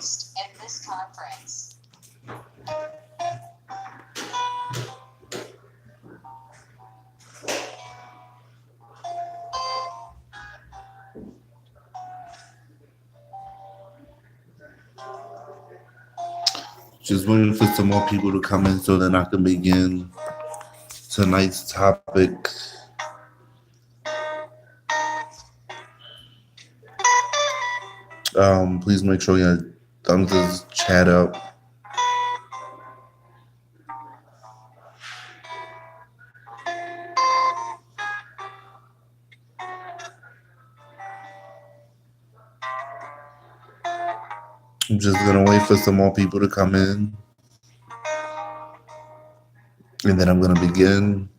Just waiting for some more people to come in so then I can begin tonight's topic. Please make sure your thumbs is chat up. I'm just gonna wait for some more people to come in, and then I'm gonna begin.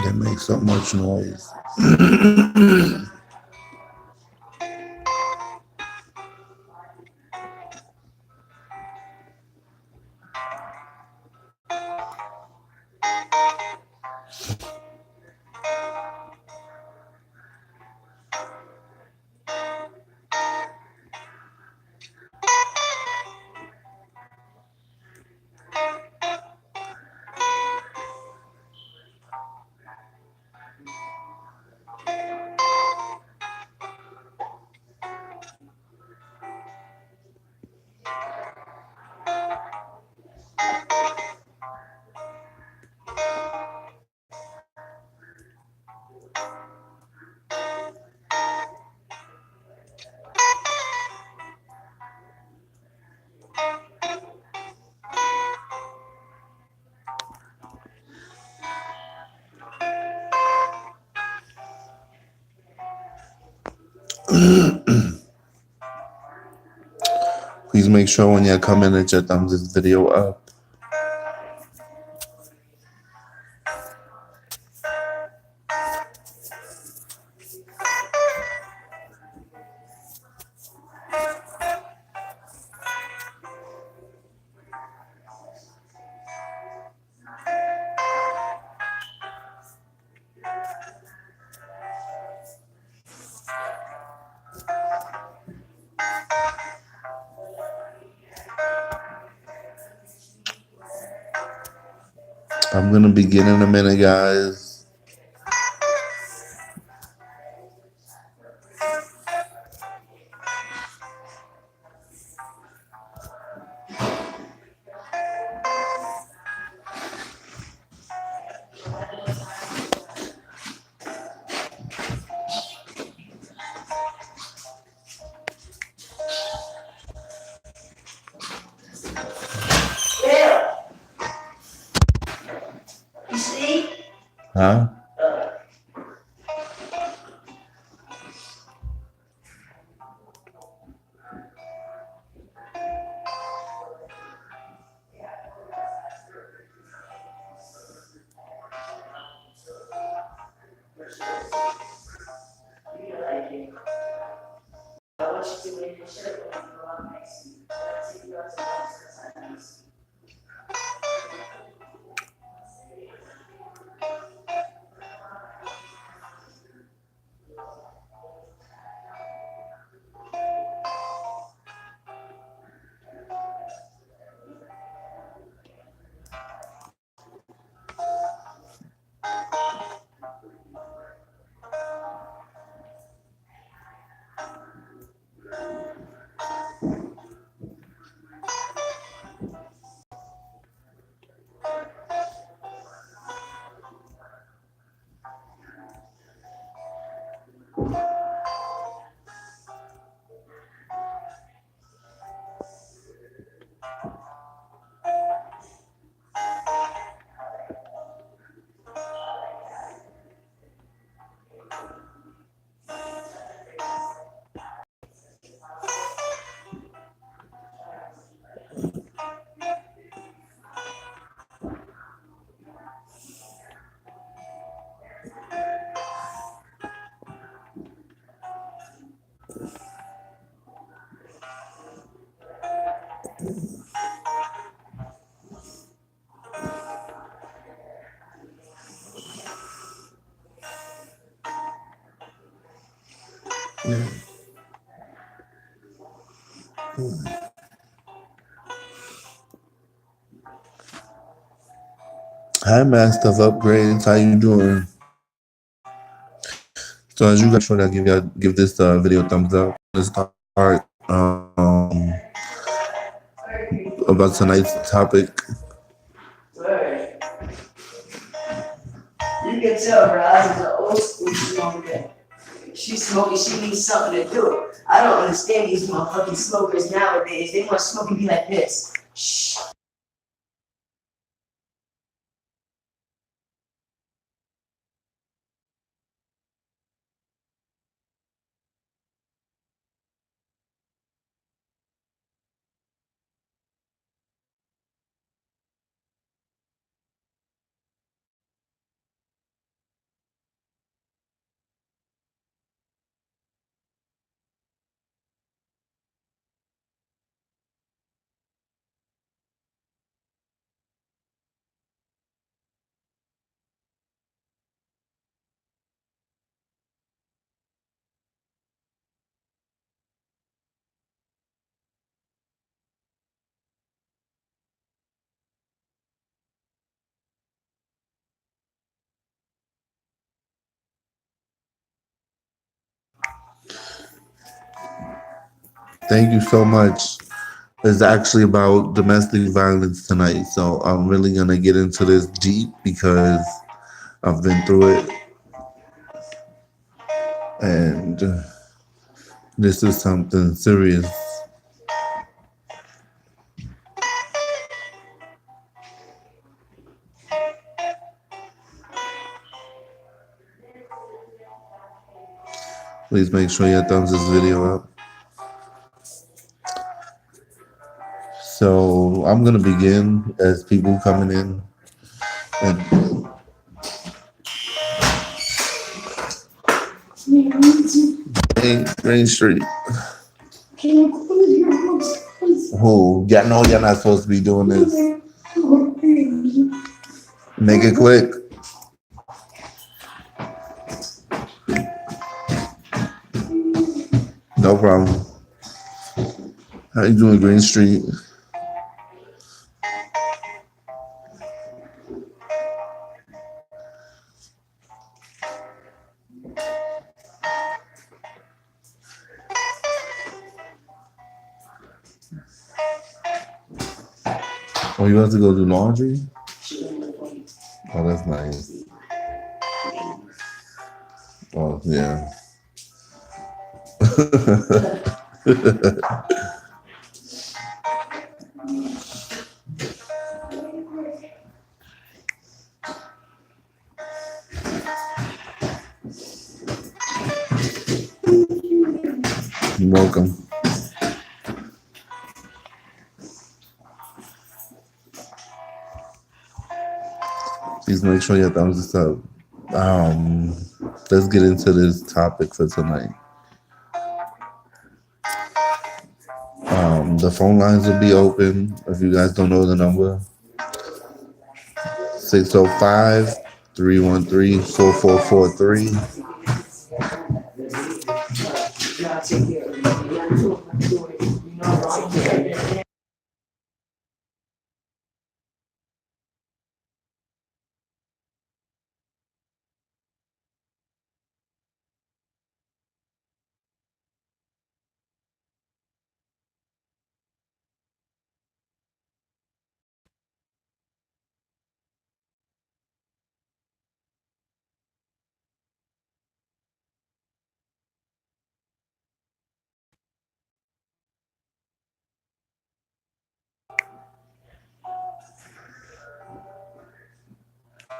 That makes so much noise. Please make sure when you come in that your thumbs this video up. I'm gonna begin in a minute, guys. Huh? Yeah. Hi, Master of Upgrades. How you doing? So as you guys sure that give this video a thumbs up. Let's start about tonight's topic. You can tell her eyes is an old school smoker. She's smoking, she needs something to do. I don't understand these motherfucking smokers nowadays. They want to smoke and be like this. Shh. Thank you so much. It's actually about domestic violence tonight. So I'm really going to get into this deep because I've been through it. And this is something serious. Please make sure you thumbs this video up. So I'm going to begin as people coming in. And Green Street. Who? Yeah, no, you're not supposed to be doing this. Make it quick. No problem. How you doing, Green Street? Oh, you have to go do laundry? Oh, that's nice. Oh, yeah. You're welcome. Please make sure your thumbs is up. Um, let's get into this topic for tonight. The phone lines will be open. If you guys don't know the number, 605-313-4443.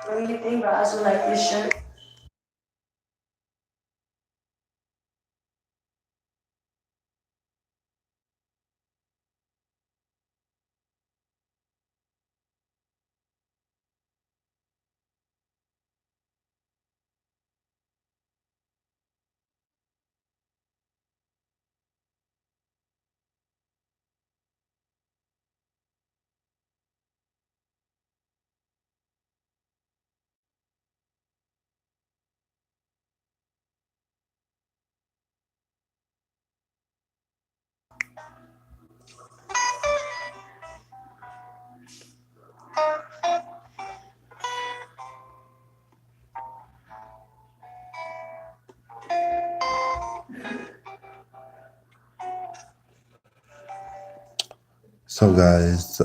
What do you think, bro? I also like this shirt. So guys,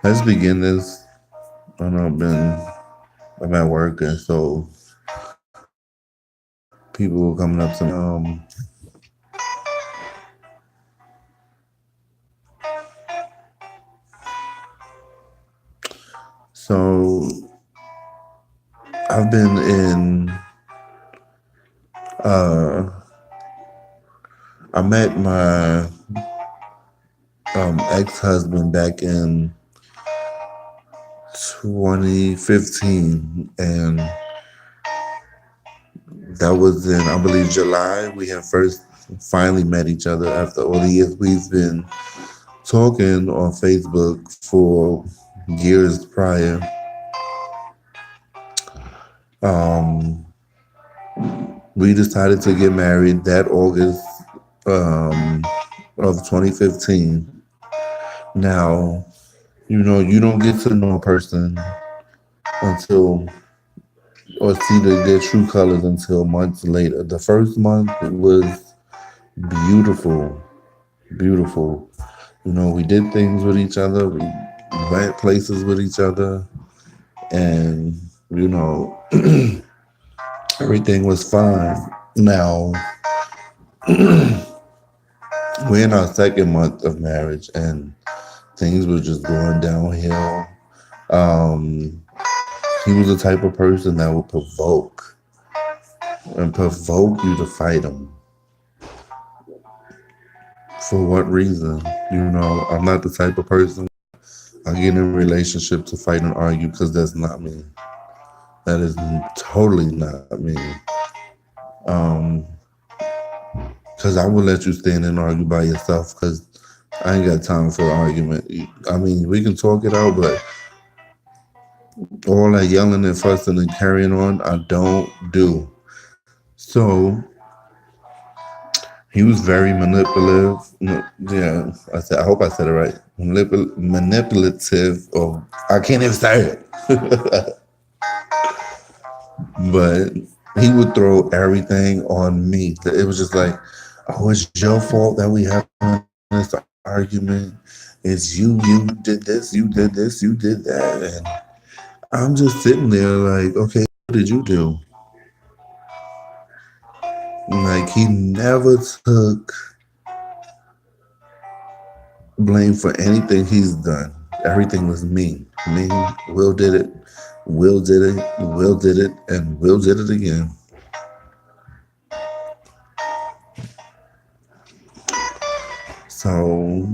let's begin this. I know I'm at work, and so people were coming up to me. So I've been in. Uh, I met my ex-husband back in 2015, and that was in, I believe, July. We had first finally met each other after all the years we've been talking on Facebook for years prior. Um, we decided to get married that August um, of 2015. Now, you don't get to know a person until, or see their true colors until months later. The first month was beautiful, beautiful. We did things with each other. We went places with each other, and you know, everything was fine. Now we're in our second month of marriage, and things were just going downhill. Um, he was the type of person that would provoke you to fight him. For what reason? I'm not the type of person I get in a relationship to fight and argue, because that's not me. That is totally not me. Um, because I will let you stand and argue by yourself, because I ain't got time for an argument. I mean, we can talk it out, but all that yelling and fussing and carrying on, I don't do. So he was very manipulative. No, yeah, I hope I said it right. Manipulative, or I can't even say it. But he would throw everything on me. It was just like, oh, it's your fault that we having this argument. It's you did this, you did this, you did that. And I'm just sitting there like, okay, what did you do? Like, he never took blame for anything he's done. Everything was me. Me, Will did it, Will did it, Will did it, and Will did it again. So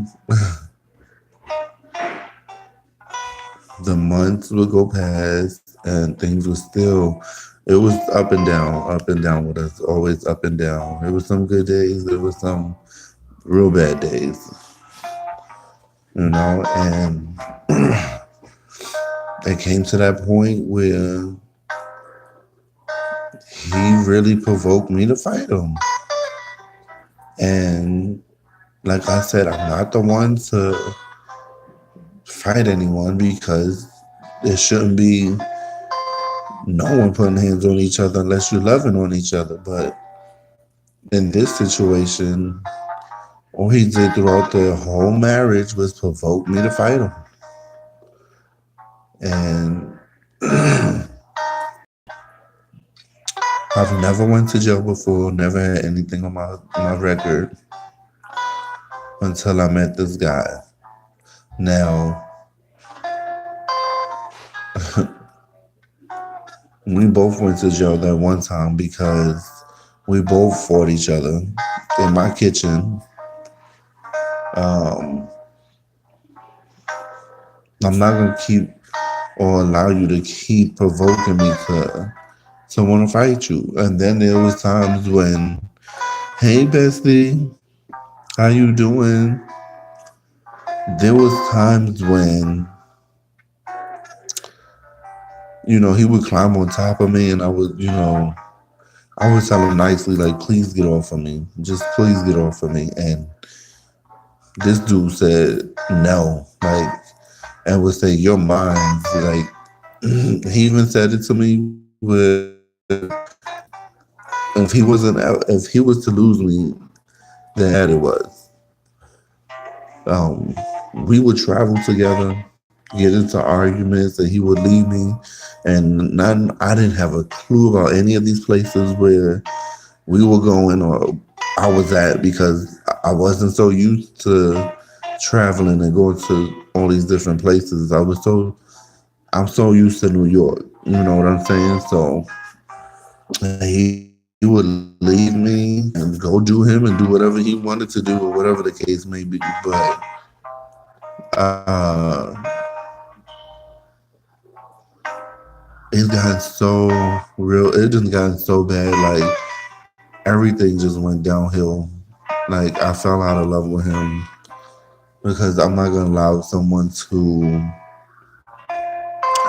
the months would go past, and things were still, it was up and down with us, always up and down. There was some good days, there was some real bad days, and it came to that point where he really provoked me to fight him. And like I said, I'm not the one to fight anyone, because there shouldn't be no one putting hands on each other unless you're loving on each other. But in this situation, all he did throughout the whole marriage was provoke me to fight him. And I've never went to jail before, never had anything on my record until I met this guy. Now, we both went to jail that one time because we both fought each other in my kitchen. Um, I'm not gonna keep or allow you to keep provoking me to want to fight you. And then there was times when, hey bestie, how you doing? There was times when he would climb on top of me, and I would tell him nicely, like, please get off of me, just please get off of me. And this dude said no, like, and would say, you're mine. Like, he even said it to me with, if he was to lose me, then that it was. Um, we would travel together, get into arguments, and he would leave me. And I didn't have a clue about any of these places where we were going or I was at because I wasn't so used to traveling and going to all these different places. I'm so used to New York. You know what I'm saying? So he would leave me and go do him and do whatever he wanted to do or whatever the case may be. But it's gotten so real. It just gotten so bad. Like everything just went downhill. Like I fell out of love with him because I'm not gonna allow someone to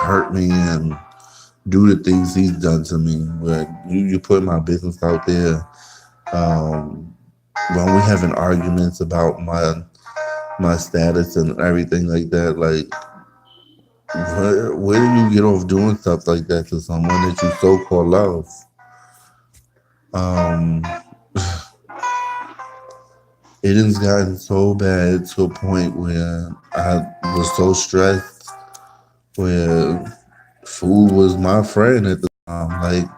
hurt me and do the things he's done to me. But you put my business out there. Um, when we having arguments about my status and everything like that, like where do you get off doing stuff like that to someone that you so called love? Um, it has gotten so bad to a point where I was so stressed, where food was my friend at the time. Like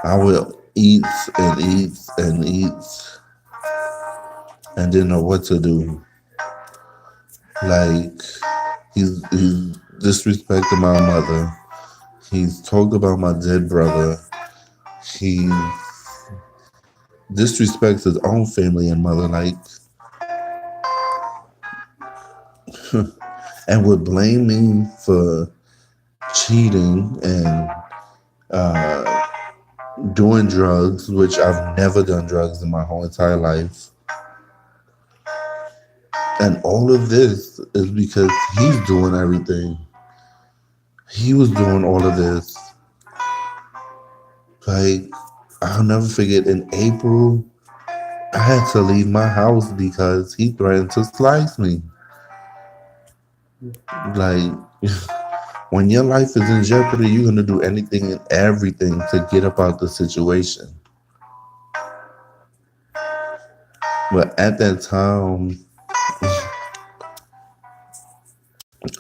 I would eat and eat and eat and didn't know what to do. Like he's disrespected my mother. He's talked about my dead brother. He disrespects his own family and mother, like, and would blame me for cheating and doing drugs, which I've never done drugs in my whole entire life. And all of this is because he's doing everything. He was doing all of this. Like, I'll never forget in April, I had to leave my house because he threatened to slice me. Like, when your life is in jeopardy, you're going to do anything and everything to get up out the situation. But at that time,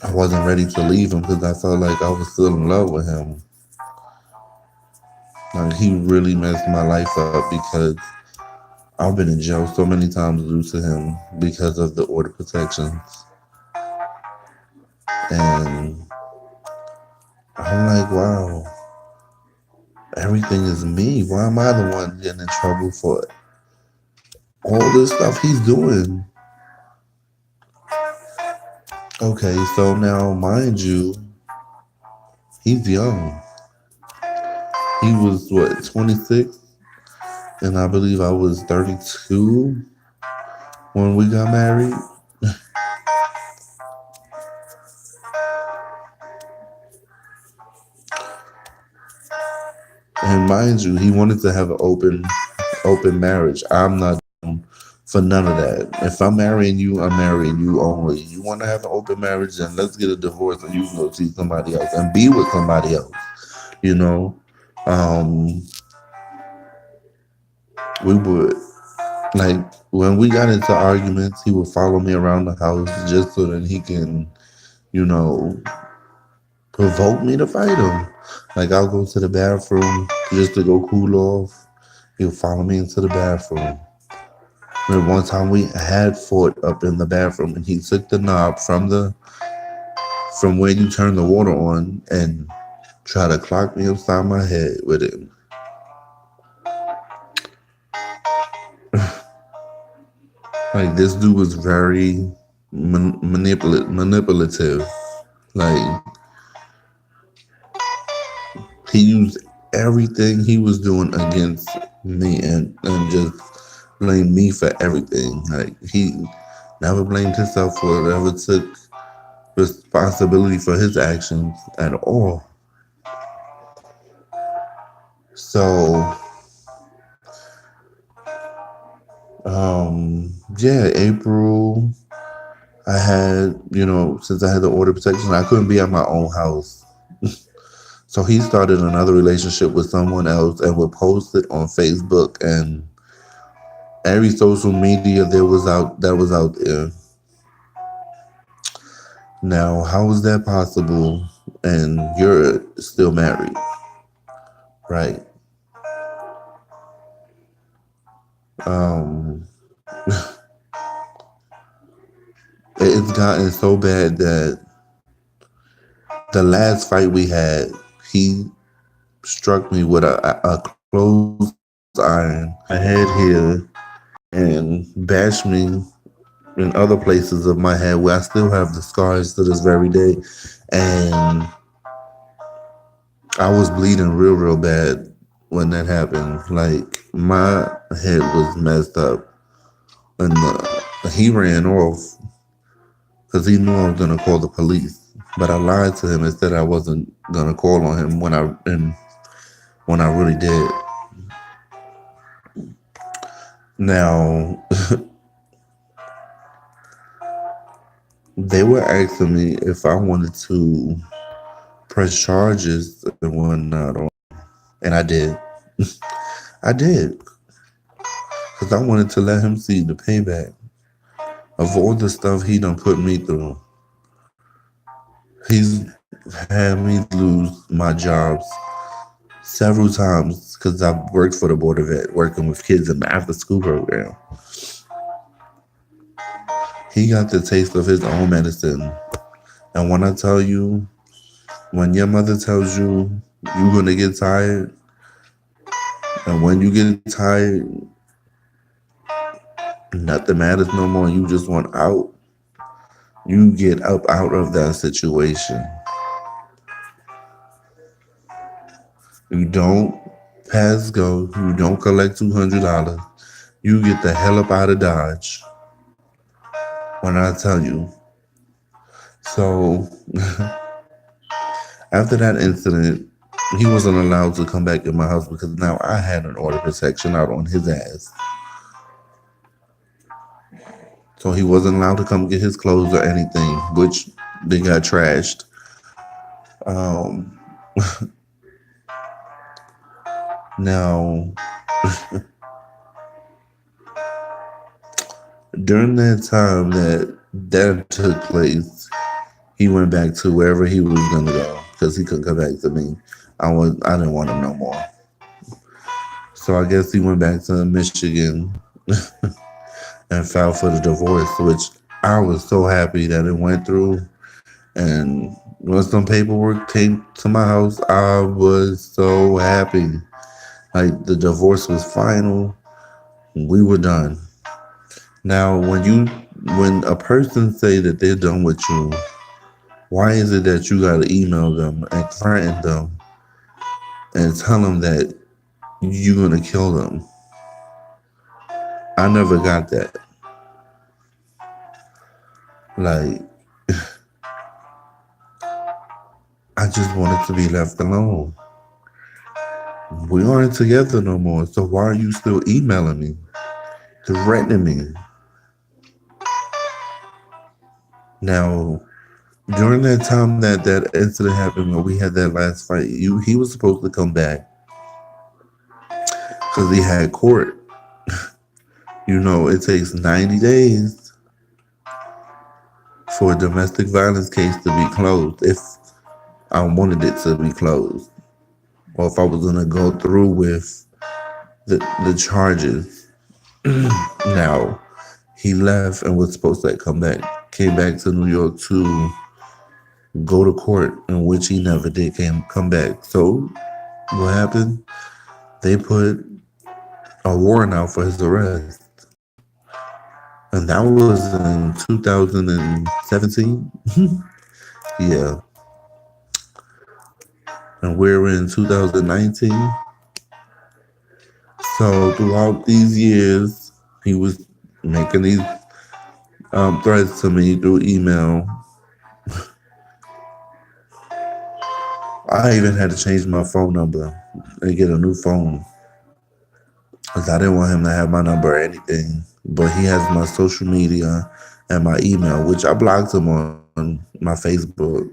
I wasn't ready to leave him because I felt like I was still in love with him. Like, he really messed my life up because I've been in jail so many times due to him because of the order protections. And I'm like, wow, everything is me. Why am I the one getting in trouble for all this stuff he's doing? Okay, so now, mind you, he's young. He was, what, 26? And I believe I was 32 when we got married. And mind you, he wanted to have an open marriage. I'm not down for none of that. If I'm marrying you, I'm marrying you only. You want to have an open marriage, then let's get a divorce and you can go see somebody else and be with somebody else. You know, we would, like, when we got into arguments, he would follow me around the house just so that he can, you know, provoke me to fight him. Like, I'll go to the bathroom just to go cool off. He'll follow me into the bathroom. And one time we had fought up in the bathroom, and he took the knob from where you turn the water on and tried to clock me upside my head with it. Like, this dude was very manipulative. Like, he used everything he was doing against me and just blamed me for everything. Like, he never blamed himself or ever took responsibility for his actions at all. So, yeah, April, I had, since I had the order protection, I couldn't be at my own house. So he started another relationship with someone else and would post it on Facebook and every social media that was out there. Now, how is that possible? And you're still married, right? Um, it's gotten so bad that the last fight we had, he struck me with a clothes iron, a head here, and bashed me in other places of my head where I still have the scars to this very day. And I was bleeding real bad when that happened. Like, my head was messed up. And he ran off because he knew I was going to call the police. But I lied to him and said I wasn't going to call on him when I really did. Now, they were asking me if I wanted to press charges and whatnot on, and I did. I did, because I wanted to let him see the payback of all the stuff he done put me through. He's had me lose my jobs several times because I worked for the Board of Ed, working with kids in the after school program. He got the taste of his own medicine. And when I tell you, when your mother tells you you're going to get tired, and when you get tired, nothing matters no more, you just want out, you get up out of that situation. You don't pass go, you don't collect $200, you get the hell up out of Dodge. When I tell you. So, after that incident, he wasn't allowed to come back in my house because now I had an order of protection out on his ass. So he wasn't allowed to come get his clothes or anything, which they got trashed. Now, during that time that took place, he went back to wherever he was gonna go because he couldn't come back to me. I didn't want him no more. So I guess he went back to Michigan and filed for the divorce, which I was so happy that it went through. And when some paperwork came to my house, I was so happy. Like, the divorce was final. We were done. Now, when a person say that they're done with you, why is it that you gotta email them and threaten them and tell them that you're gonna kill them? I never got that. Like, I just wanted to be left alone. We aren't together no more, so why are you still emailing me, threatening me? Now, during that time that incident happened where we had that last fight, he was supposed to come back because he had court. It takes 90 days for a domestic violence case to be closed if I wanted it to be closed, or if I was going to go through with the charges. Now, he left and was supposed to came back to New York to go to court, in which he never did come back. So what happened? They put a warrant out for his arrest. And that was in 2017. Yeah. And we're in 2019. So throughout these years, he was making these threats to me through email. I even had to change my phone number and get a new phone because I didn't want him to have my number or anything. But he has my social media and my email, which I blocked him on my Facebook.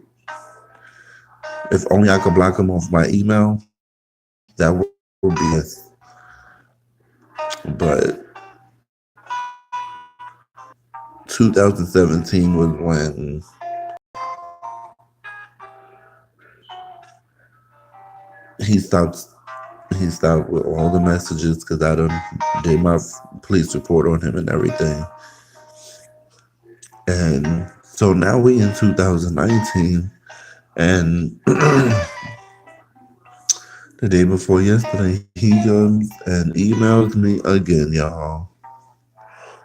If only I could block him off my email, that would be it. But 2017 was when he stopped he stopped with all the messages because I done did my police report on him and everything. And so now we in 2019, and the day before yesterday, he comes and emails me again, y'all,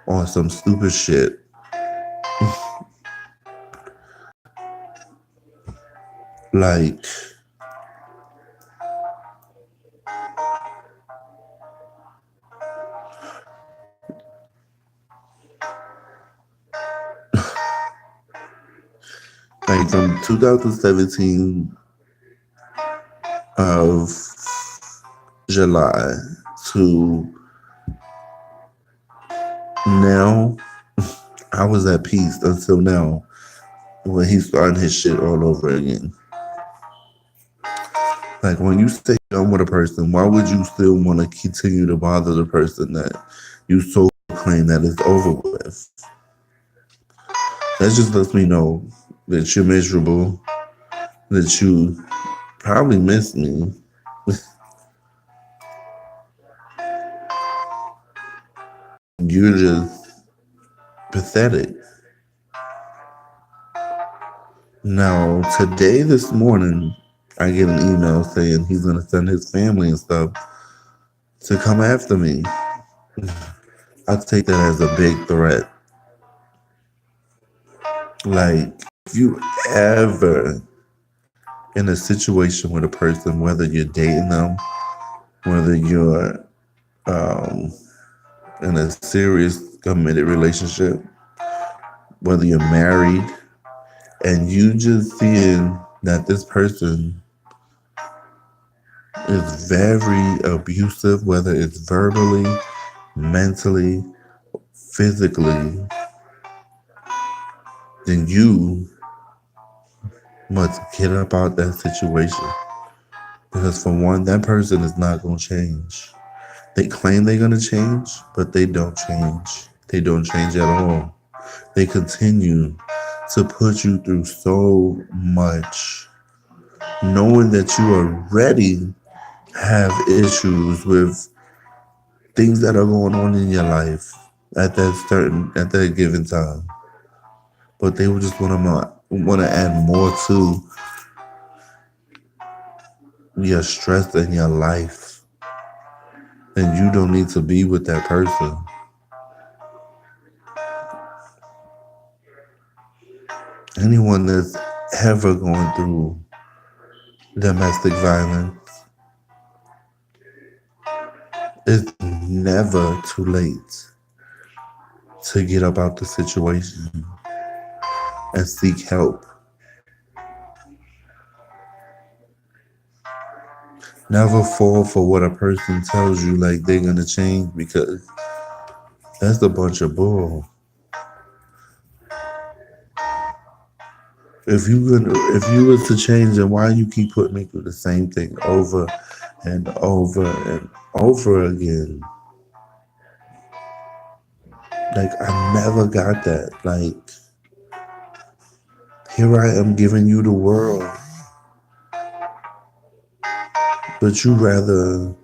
on some stupid shit. Like, from 2017 of July to now, I was at peace until now when he's starting his shit all over again. Like, when you stay done with a person, why would you still want to continue to bother the person that you so claim that it's over with? That just lets me know that you're miserable, that you probably miss me. You're just pathetic. Now, today, this morning, I get an email saying he's going to send his family and stuff to come after me. I take that as a big threat. Like, if you ever in a situation with a person, whether you're dating them, whether you're in a serious committed relationship, whether you're married, and you just seeing that this person is very abusive, whether it's verbally, mentally, physically, then you must get up out that situation. Because for one, that person is not going to change. They claim they're going to change, but they don't change. They don't change at all. They continue to put you through so much, knowing that you already have issues with things that are going on in your life at that given time. But they would just want to add more to your stress in your life. And you don't need to be with that person. Anyone that's ever going through domestic violence, it's never too late to get up out the situation and seek help. Never fall for what a person tells you like they're gonna change, because that's a bunch of bull. If you was to change, then why you keep putting me through the same thing over and over and over again? Like, I never got that. Like, here I am giving you the world, but you rather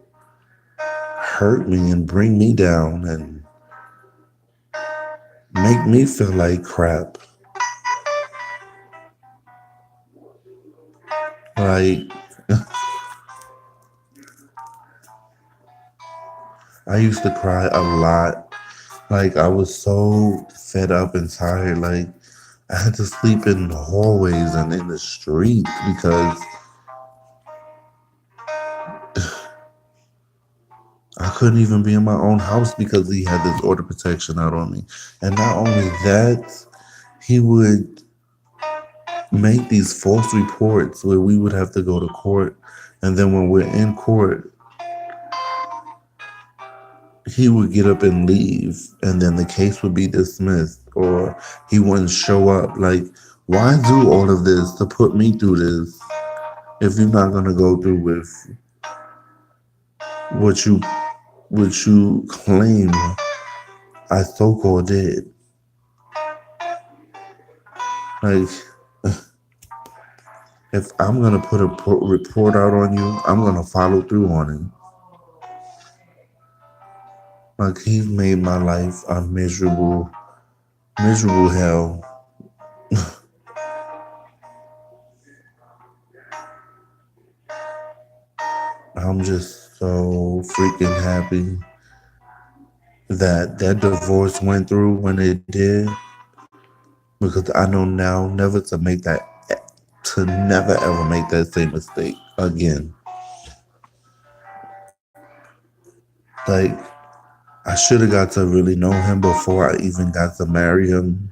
hurt me and bring me down and make me feel like crap. Like, I used to cry a lot. Like, I was so fed up and tired. Like, I had to sleep in hallways and in the streets because I couldn't even be in my own house because he had this order protection out on me. And not only that, he would make these false reports where we would have to go to court. And then when we're in court, he would get up and leave, and then the case would be dismissed, or he wouldn't show up. Like, why do all of this to put me through this if you're not going to go through with what you claim I so-called did? Like, if I'm gonna put a report out on you, I'm gonna follow through on it. Like he's made my life a miserable hell. I'm just so freaking happy that that divorce went through when it did, because I know now to never ever make that same mistake again. Like I should have got to really know him before I even got to marry him,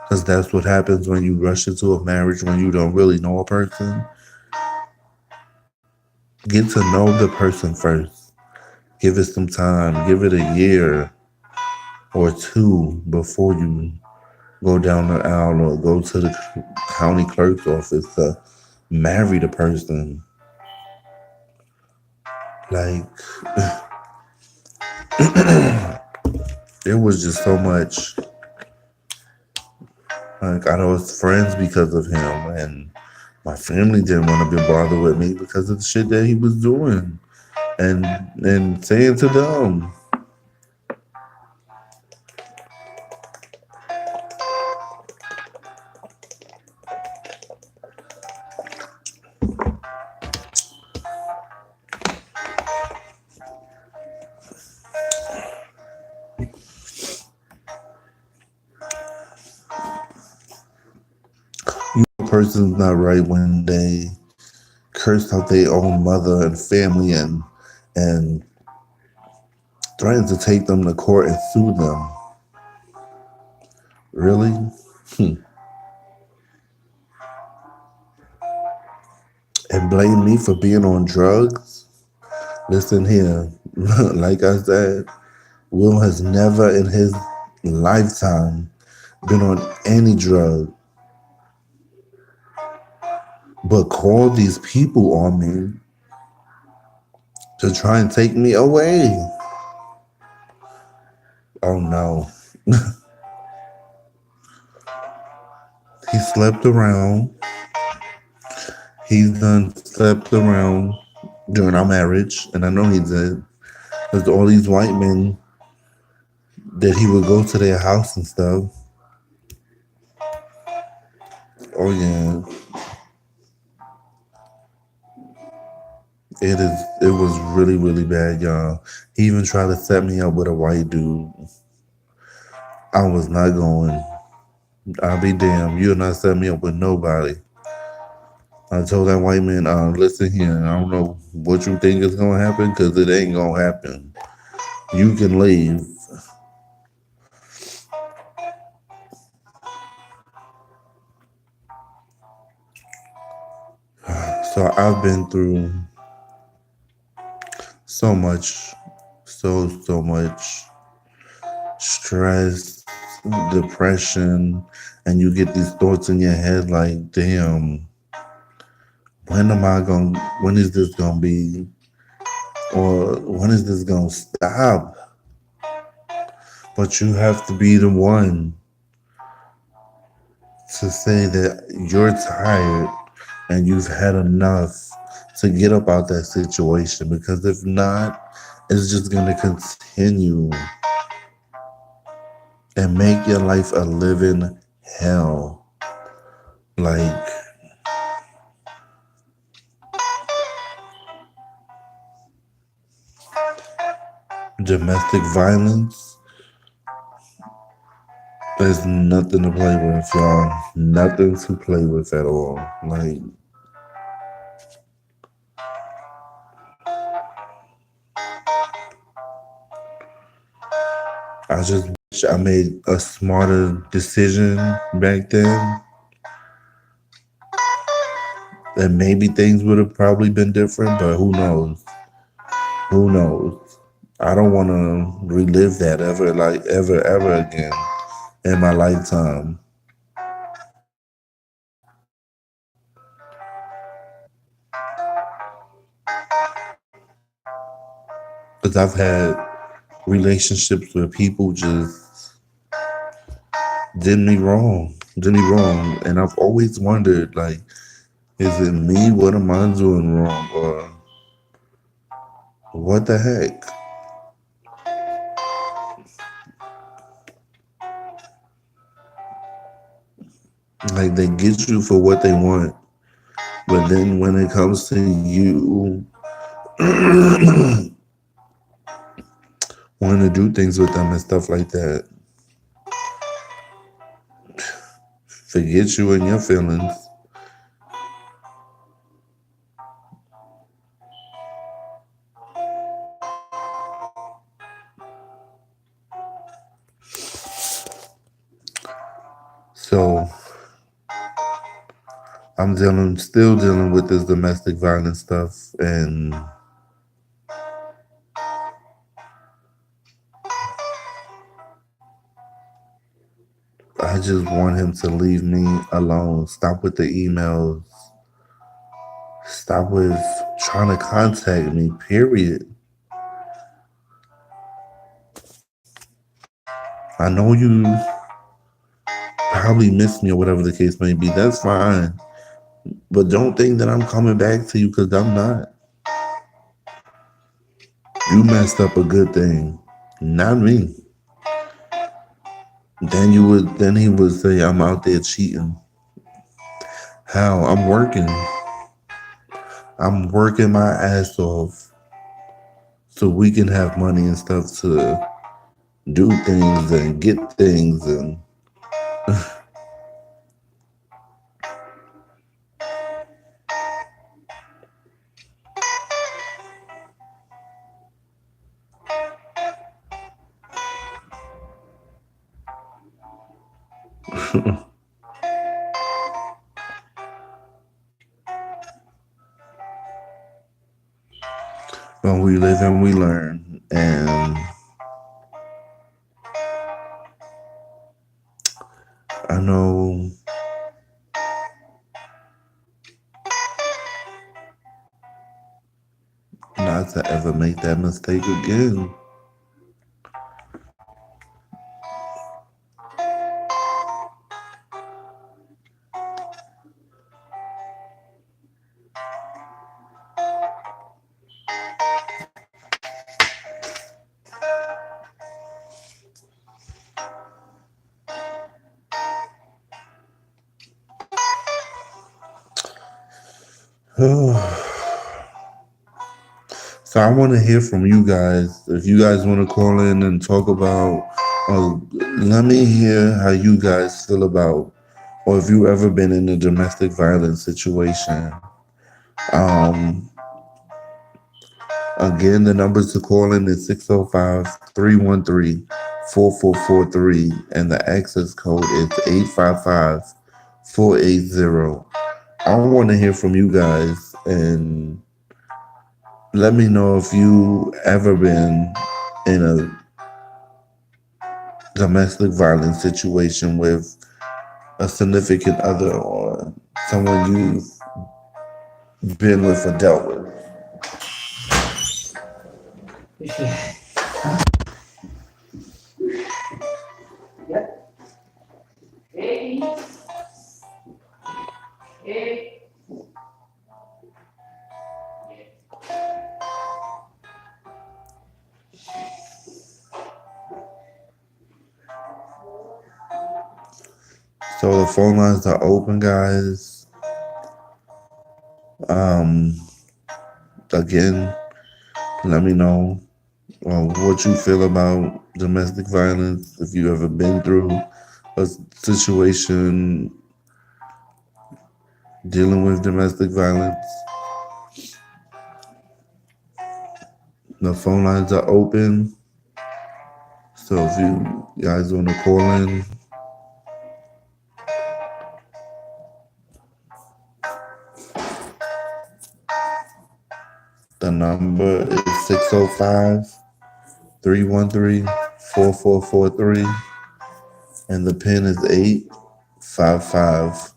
because that's what happens when you rush into a marriage when you don't really know a person. Get to know the person first. Give it some time. Give it a year or two before you go down the aisle or go to the county clerk's office to marry the person. Like, it was just so much. Like, I was friends because of him, and my family didn't want to be bothered with me because of the shit that he was doing and saying to them. A person's not right when they curse out their own mother and family and threaten to take them to court and sue them. Really? And blame me for being on drugs? Listen here, like I said, Will has never in his lifetime been on any drug, but called these people on me to try and take me away. Oh no. He slept around. He's done slept around during our marriage, and I know he did. There's all these white men that he would go to their house and stuff. Oh yeah. It was really, really bad, y'all. He even tried to set me up with a white dude. I was not going. I'll be damned. You'll not set me up with nobody. I told that white man, listen here, I don't know what you think is gonna happen, because it ain't gonna happen. You can leave. So I've been through so much, so much stress, depression, and you get these thoughts in your head like, damn, when is this gonna be? Or when is this gonna stop? But you have to be the one to say that you're tired and you've had enough to get up out that situation, because if not, it's just gonna continue and make your life a living hell. Like, domestic violence is nothing to play with, y'all. Nothing to play with at all. Like, I just wish I made a smarter decision back then. And maybe things would have probably been different, but who knows? Who knows? I don't want to relive that ever again in my lifetime. Because I've had relationships where people just did me wrong. And I've always wondered, like, Is it me? What am I doing wrong? Or what the heck? Like, they get you for what they want, but then when it comes to you wanting to do things with them and stuff like that, forget you and your feelings. So still dealing with this domestic violence stuff, and I just want him to leave me alone. Stop with the emails. Stop with trying to contact me, period. I know you probably miss me or whatever the case may be. That's fine. But don't think that I'm coming back to you, because I'm not. You messed up a good thing, not me. Then he would say I'm out there cheating. How? I'm working. I'm working my ass off so we can have money and stuff to do things and get things and when we live and we learn. And I know not to ever make that mistake again. So I want to hear from you guys. If you guys want to call in and talk about, let me hear how you guys feel about, or if you ever been in a domestic violence situation. Um, Again, the numbers to call in is 605-313-4443, and the access code is 855-480. I want to hear from you guys, and let me know if you ever been in a domestic violence situation with a significant other or someone you've been with or dealt with. Yep. Hey. Hey. So the phone lines are open, guys. Um, Again, let me know what you feel about domestic violence. If you ever been through a situation dealing with domestic violence. The phone lines are open. So if you guys want to call in, the number is 605-313-4443, and the pin is 855-480.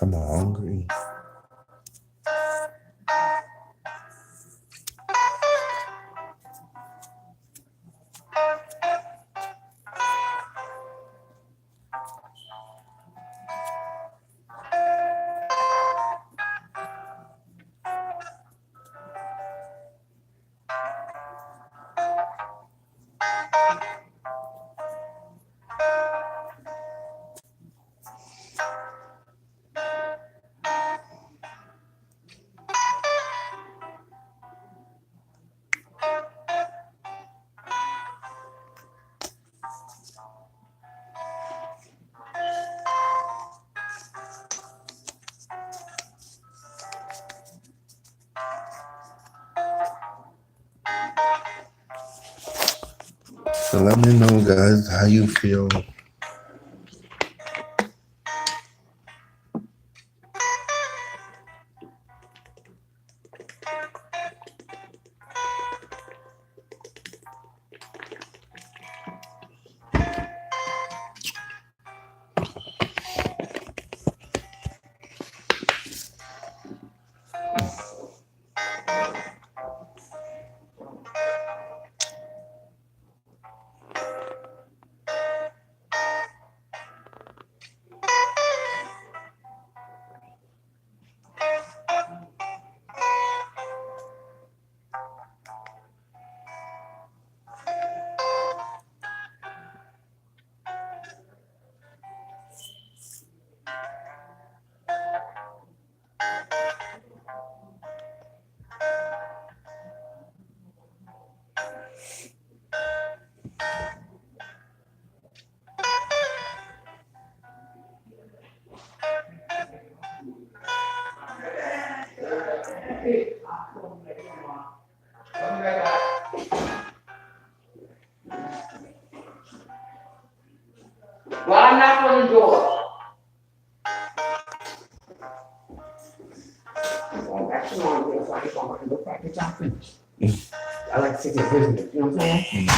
I'm hungry. So let me know, guys, how you feel. Well, I knocked on the door. I'm going back to my room, so I just want to look back at y'all finished. I like to take care of business, you know what I'm saying?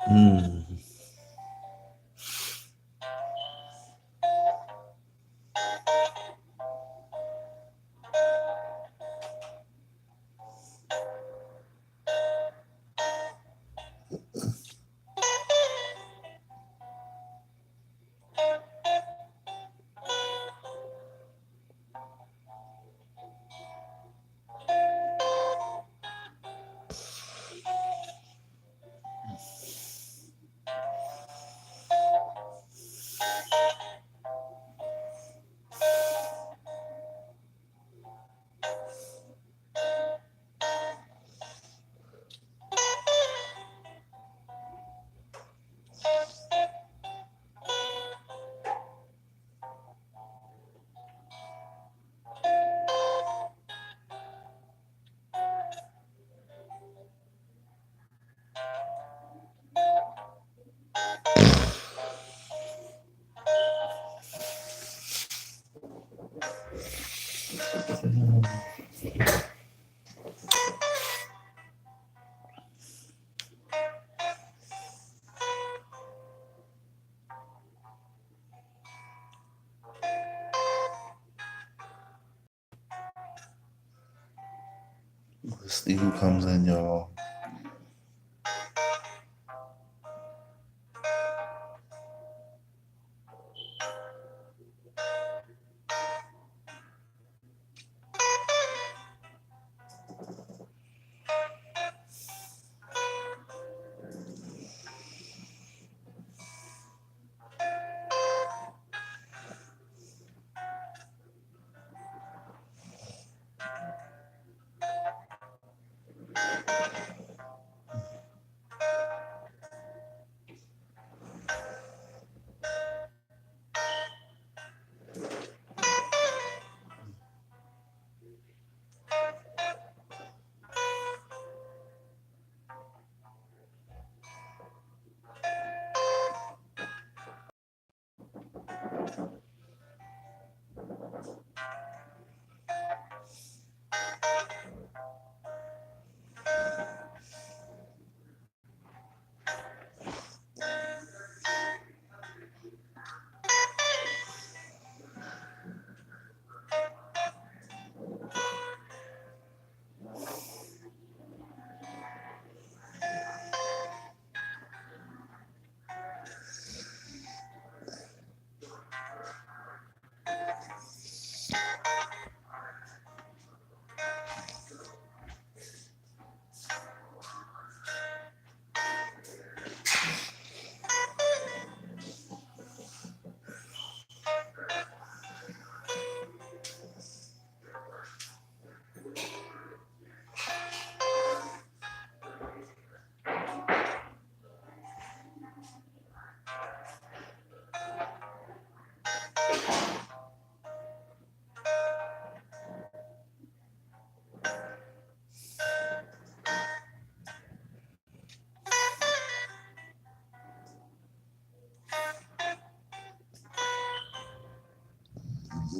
Mm. Let's see who comes in, y'all.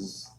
is.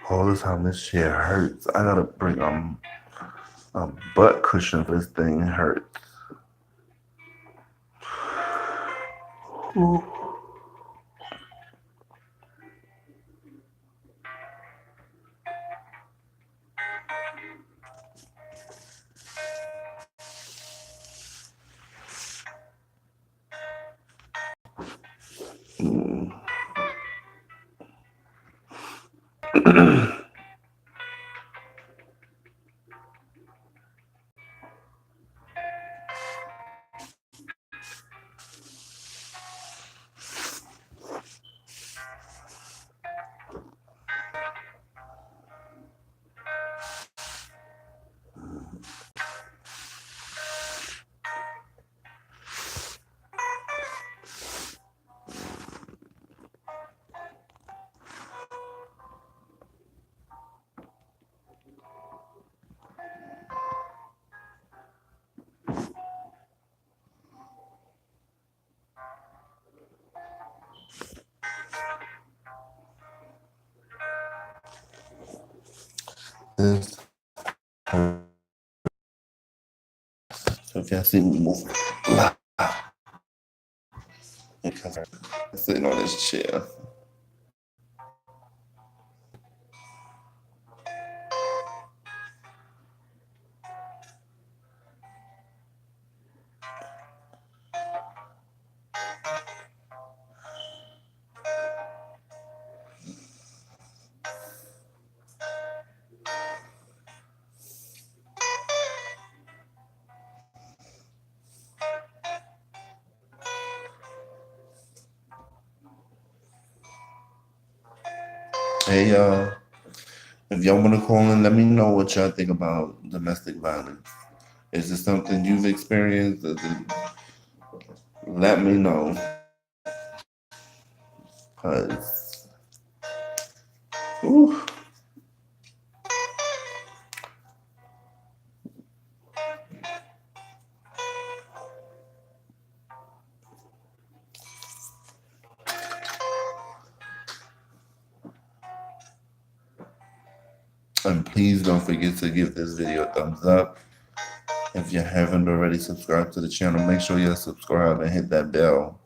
All the time this shit hurts. I gotta bring a butt cushion for this thing. It hurts. Ooh. This if y'all see me move because I'm sitting on this chair. Hey y'all, if y'all want to call in, let me know what y'all think about domestic violence. Is this something you've experienced? Let me know. Cause, ooh. And please don't forget to give this video a thumbs up. If you haven't already subscribed to the channel, make sure you subscribe and hit that bell.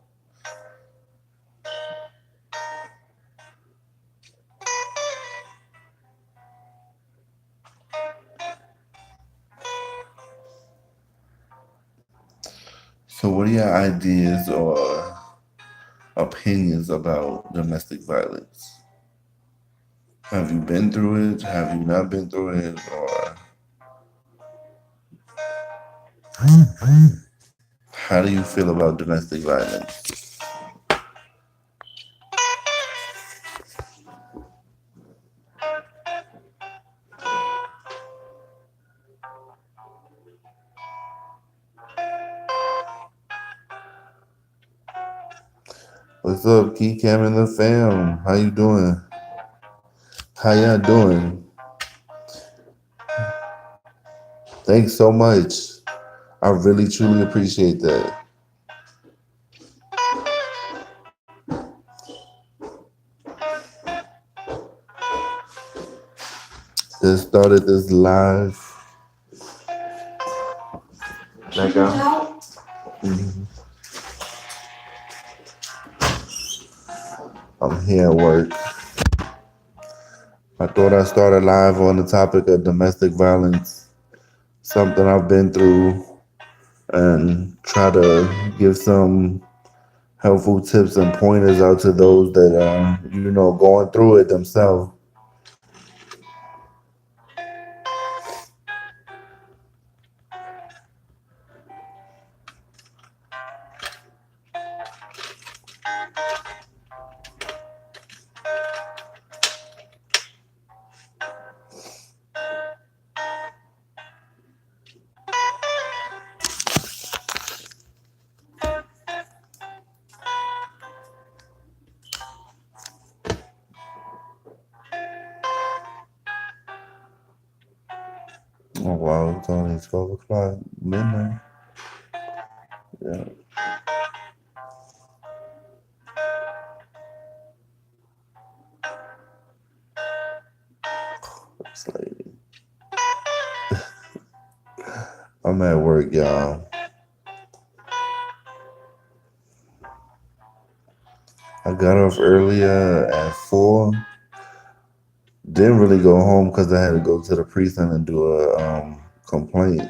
So what are your ideas or opinions about domestic violence? Have you been through it? Have you not been through it? Or how do you feel about domestic violence? What's up, Key Cam and the fam? How you doing? How y'all doing? Thanks so much. I really, truly appreciate that. Just started this live. Like I'm here at work. I thought I started live on the topic of domestic violence, something I've been through, and try to give some helpful tips and pointers out to those that are, going through it themselves. Oh wow, it's only 12 o'clock, midnight. Yeah. This lady. I'm at work, y'all. I got off earlier at 4. Didn't really go home because I had to go to the precinct and do a complaint.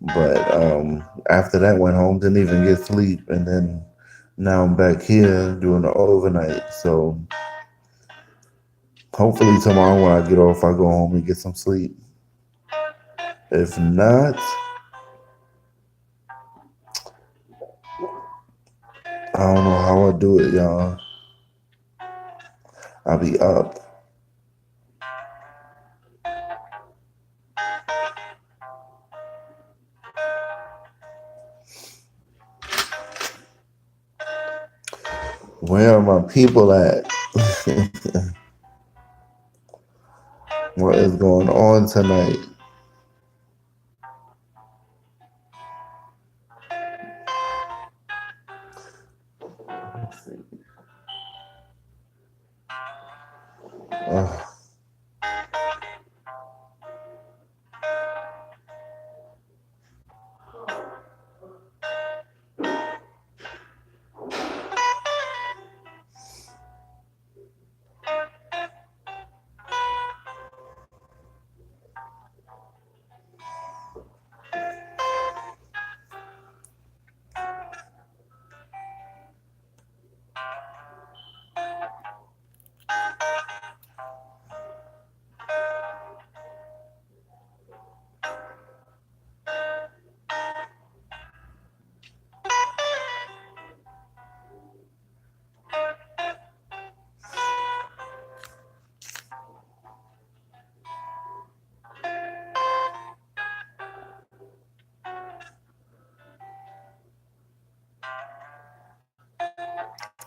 But after that, went home, didn't even get sleep, and then now I'm back here doing the overnight. So hopefully tomorrow when I get off, I go home and get some sleep. If not, I don't know how I do it, y'all. I'll be up. Where are my people at? What is going on tonight? Let's see. Ugh.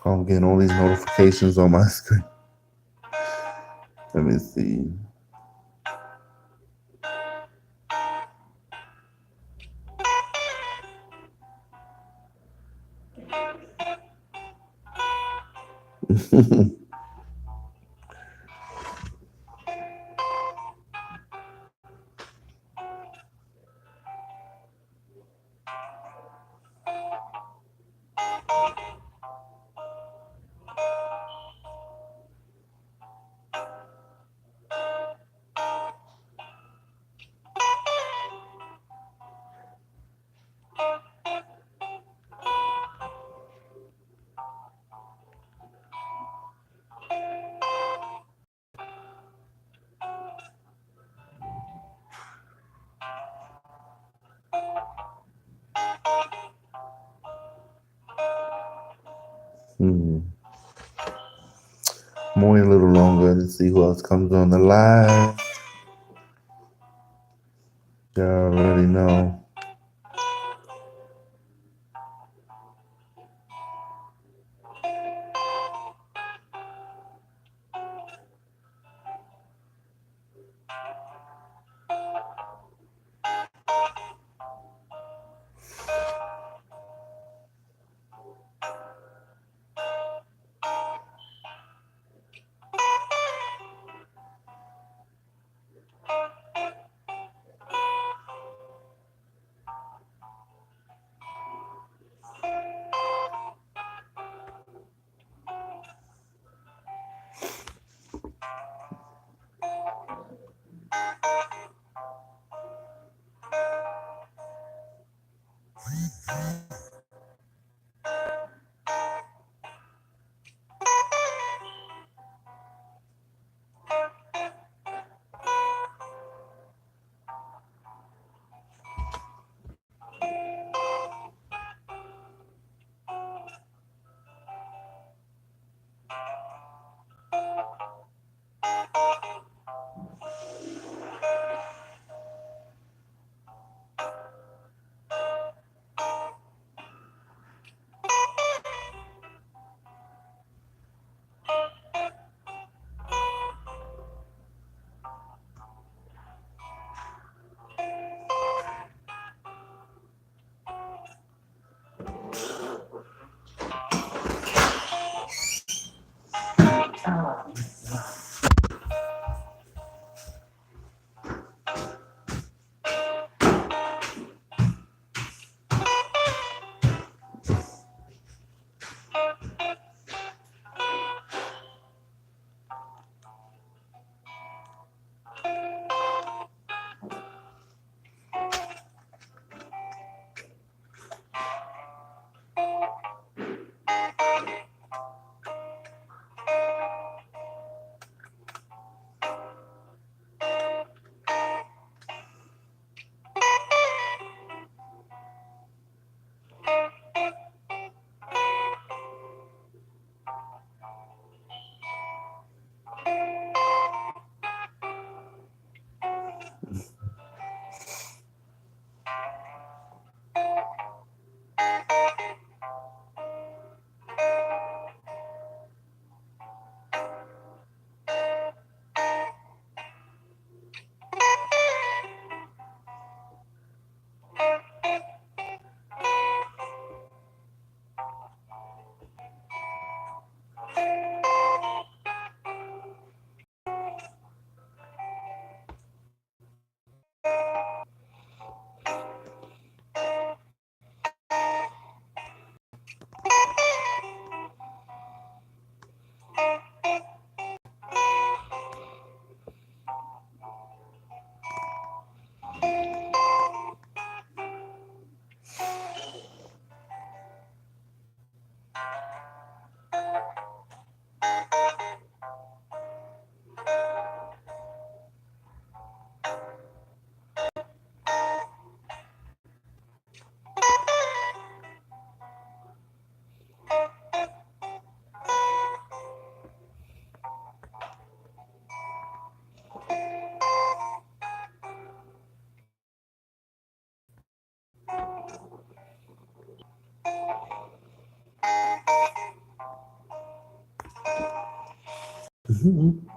I'm getting all these notifications on my screen. Let me see. I'm waiting a little longer to see who else comes on the live. Y'all already know. Mhm.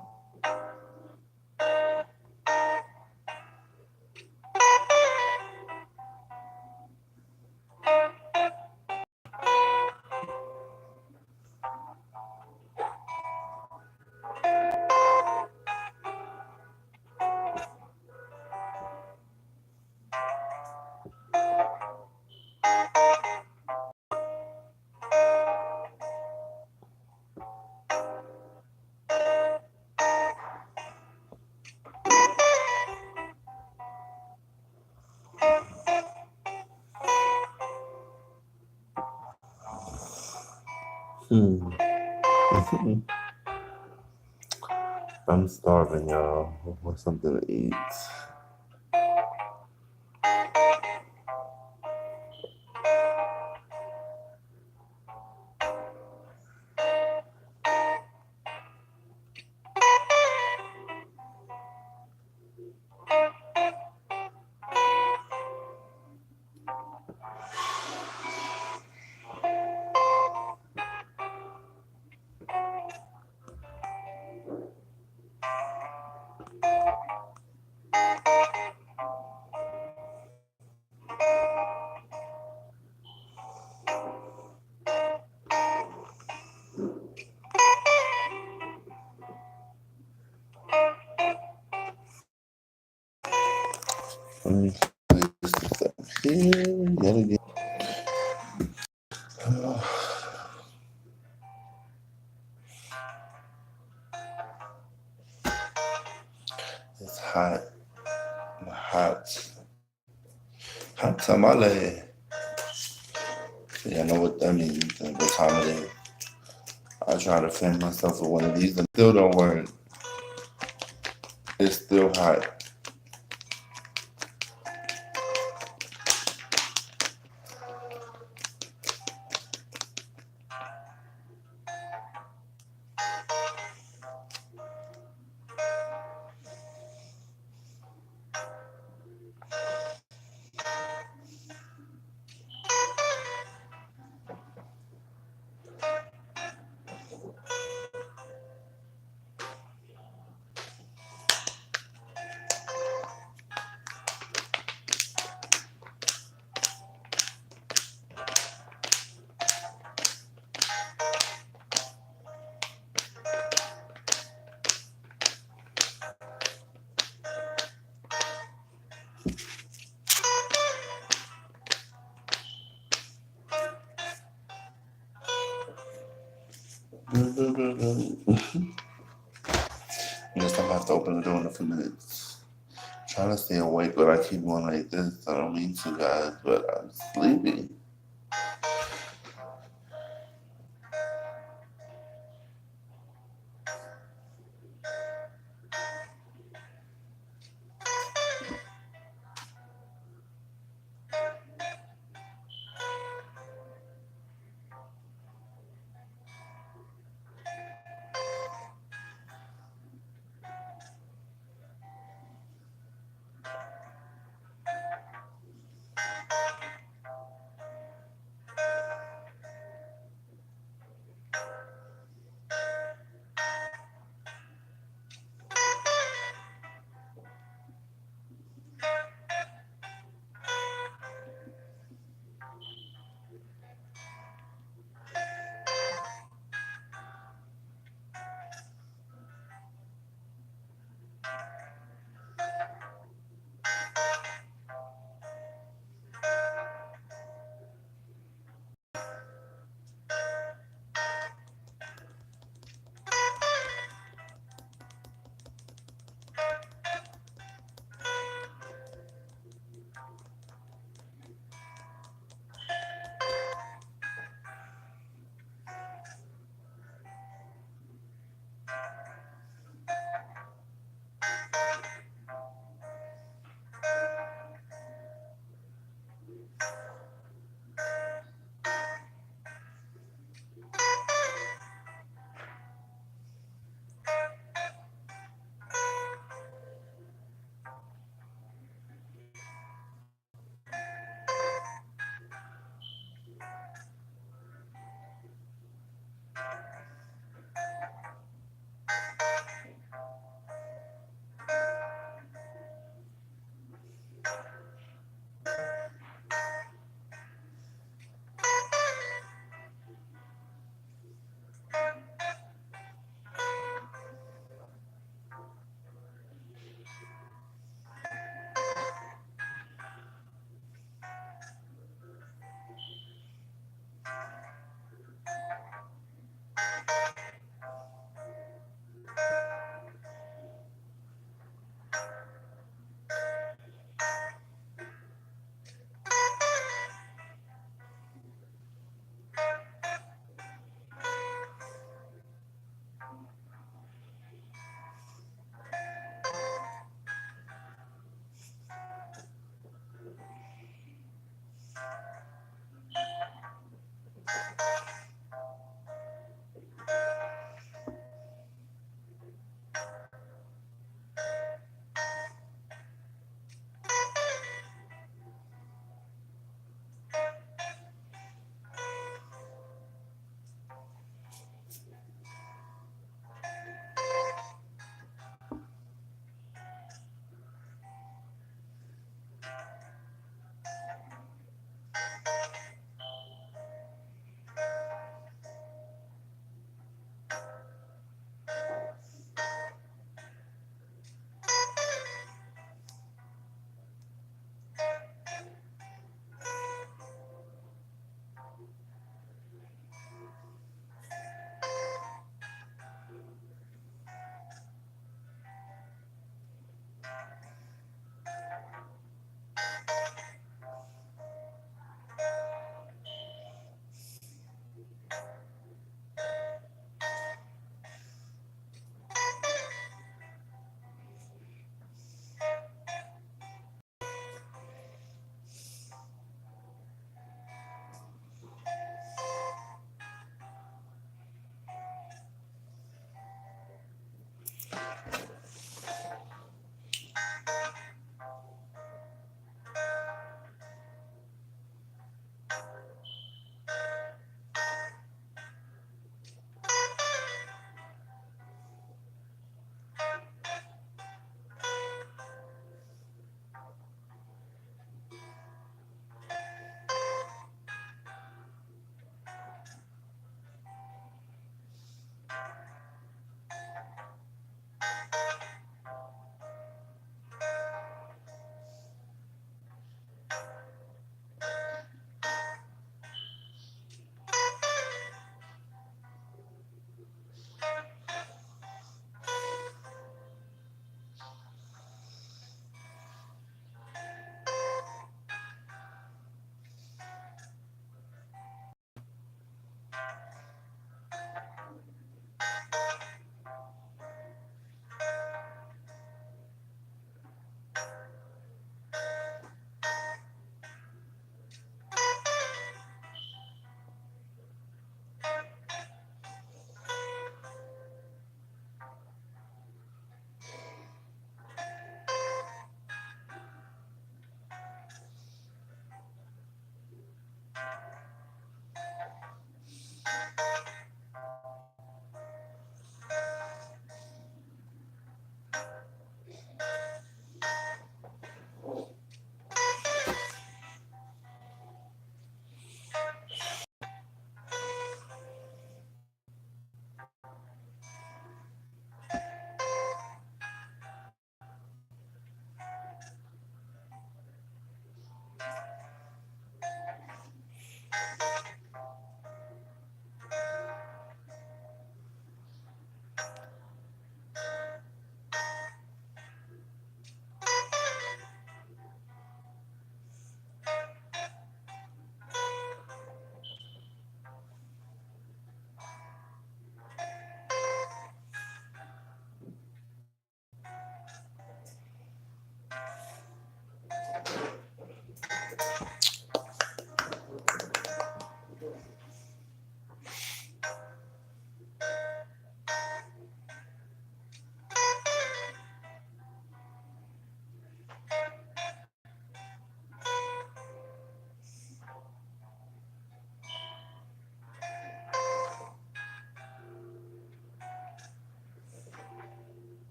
Hmm. I'm starving, y'all. I want something to eat. Let me place this up here yet again. It's hot. Hot. Hot tamale. Yeah, I know what that means and what time it is. I try to fan myself with one of these and still don't work. It's still hot. I guess I'm gonna have to open the door in a few minutes. Trying to stay awake, but I keep going like this. I don't mean to, guys, but I'm sleepy.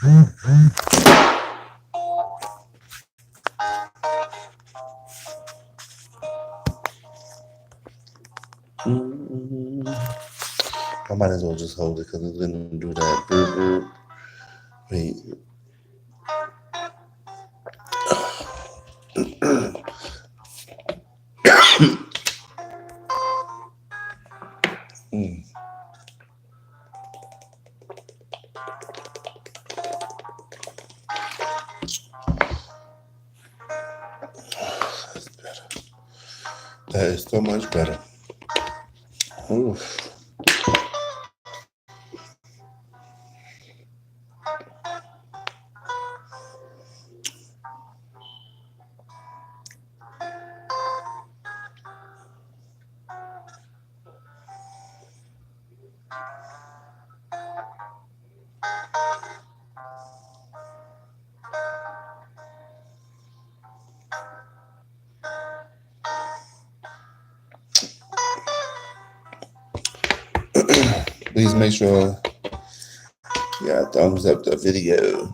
I might as well just hold it because it's gonna do that. Burp, burp. Wait. That's better. That is so much better. Oof. Please make sure you thumbs up the video.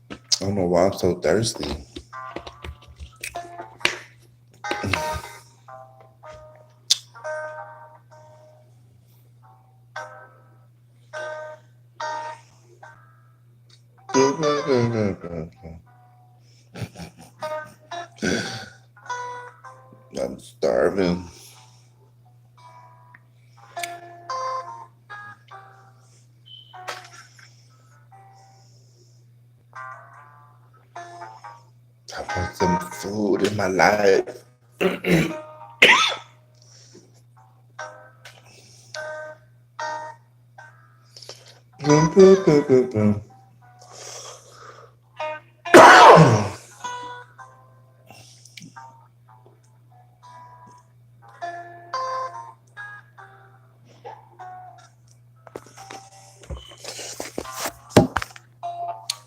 I don't know why I'm so thirsty. I'm starving. I want some food in my life.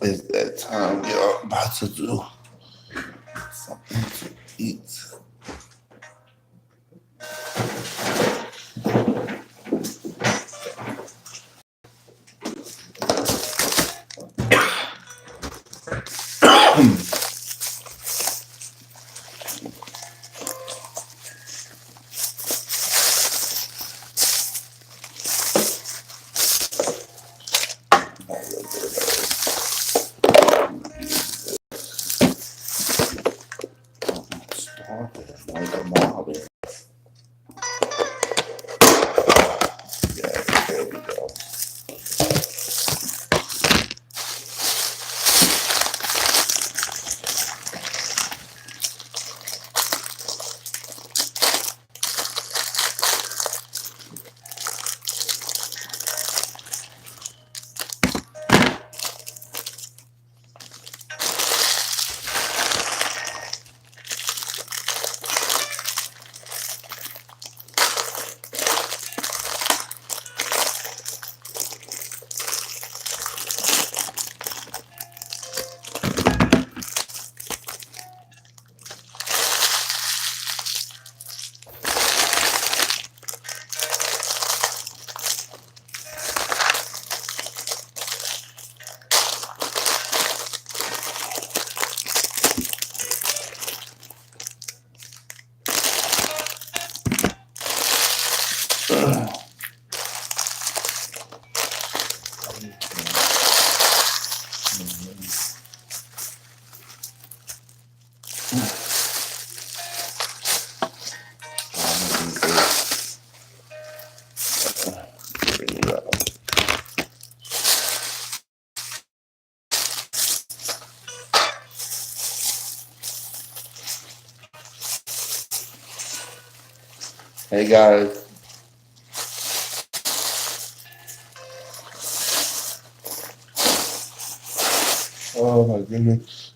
It's that time y'all about to do something to eat. Like a mob. Yeah, there we go. Hey guys. Oh my goodness.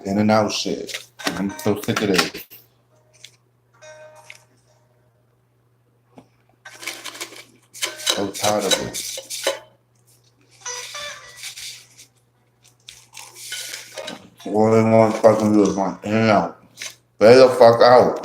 In and out shit. I'm so sick of this. So tired of it. All they want to fucking do is want in and out. Stay the fuck out.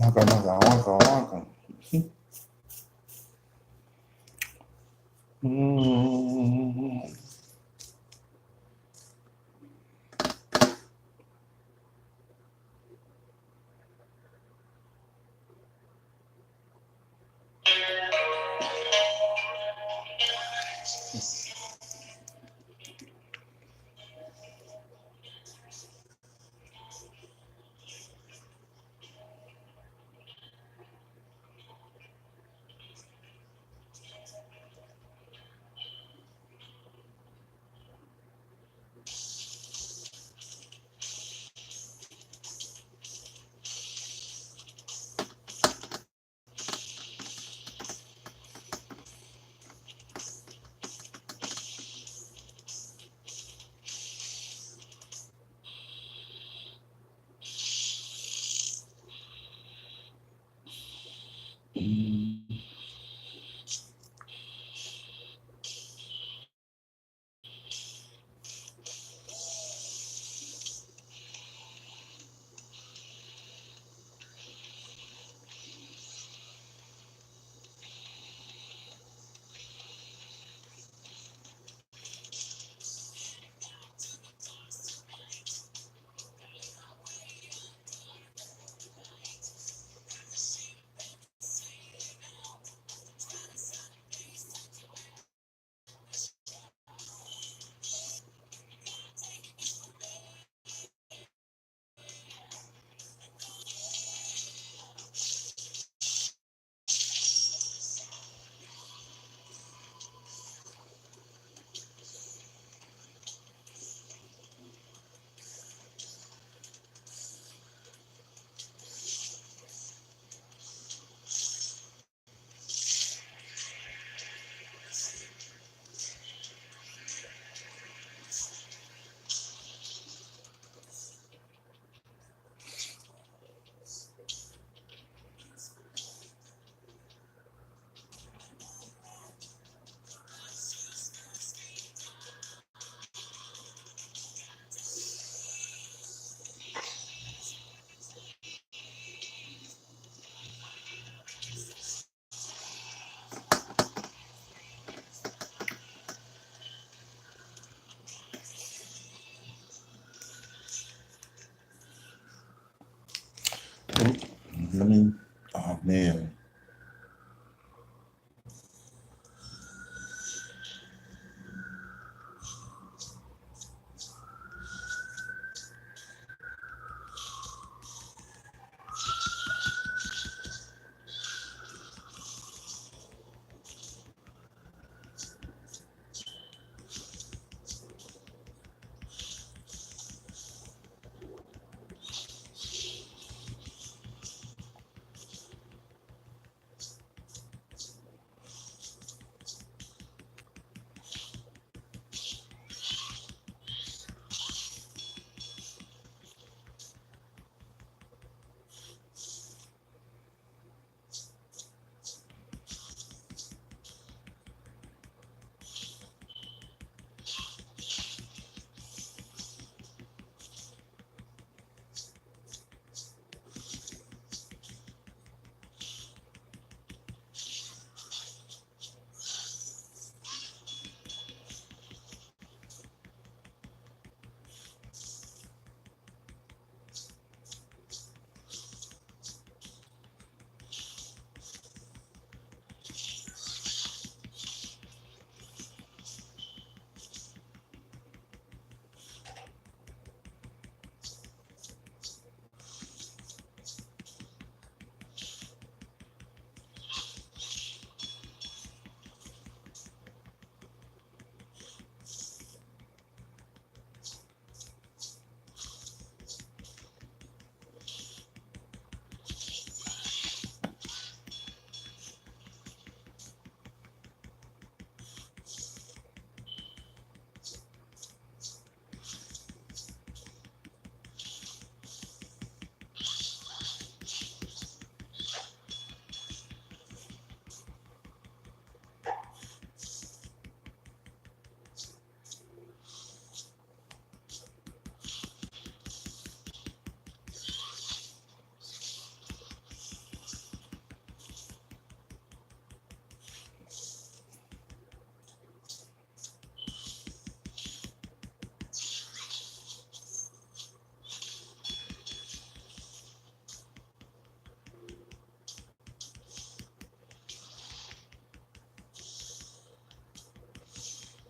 Welcome. Mm. Let me. Oh man.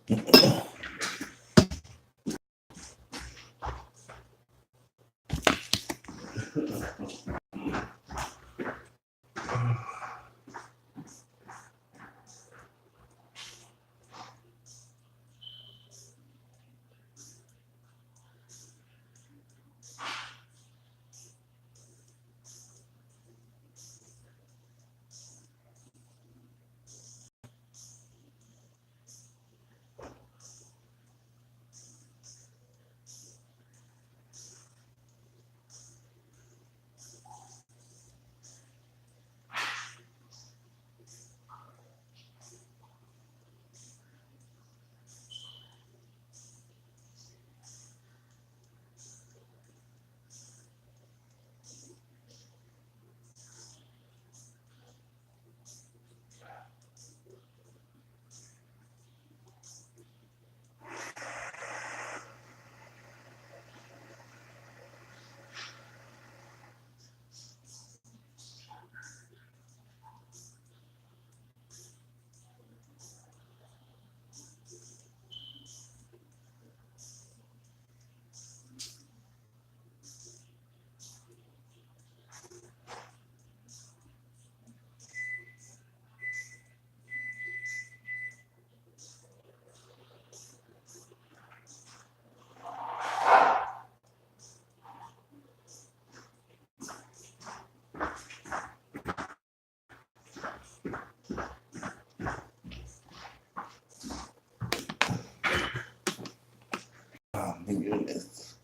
Oh my goodness.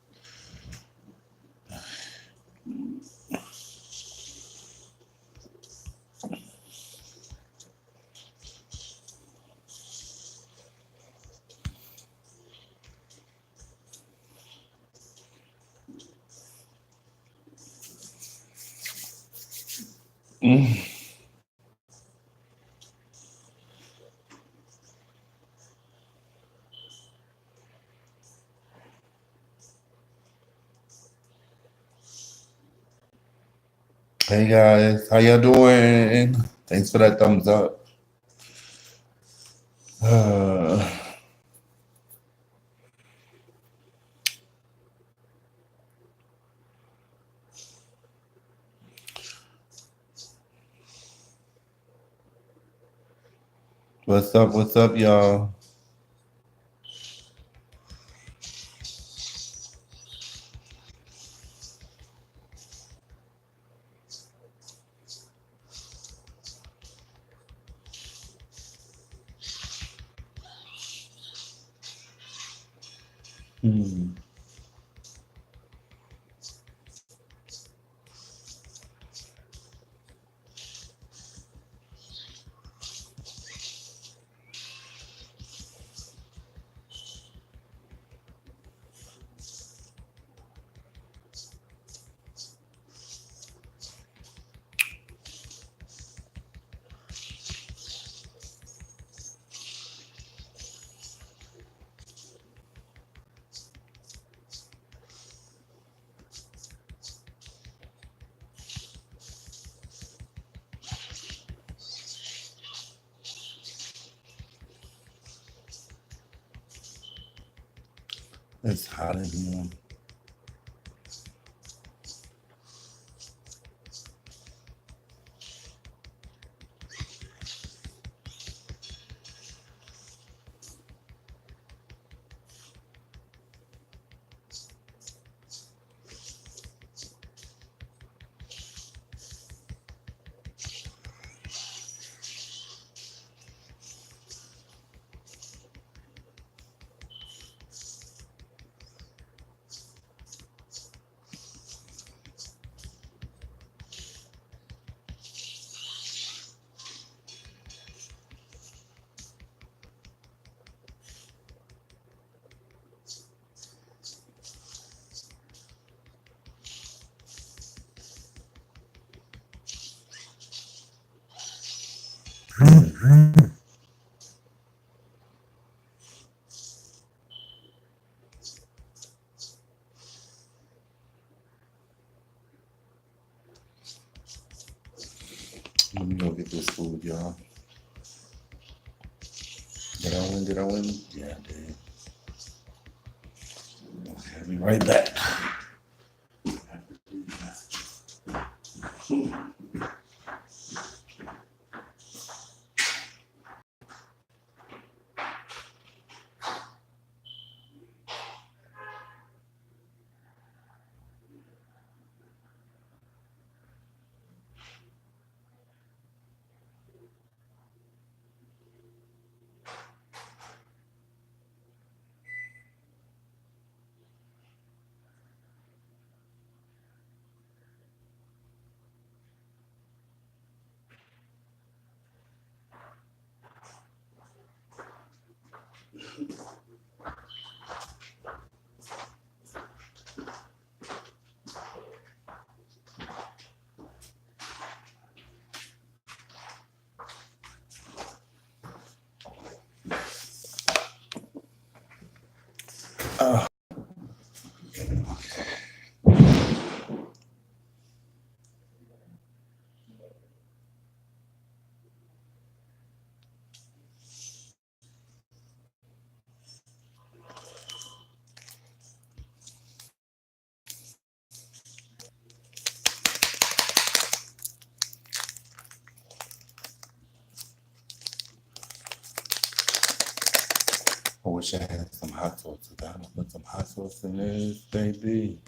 Mm. Hey guys, how y'all doing? Thanks for that thumbs up. What's up? What's up, y'all? Hmm. It's hot in here. Let me go get this food, y'all. Get on Did I win? Yeah, I did. Okay, I'll be right back. I wish I had some hot sauce. I gotta put some hot sauce in this, baby.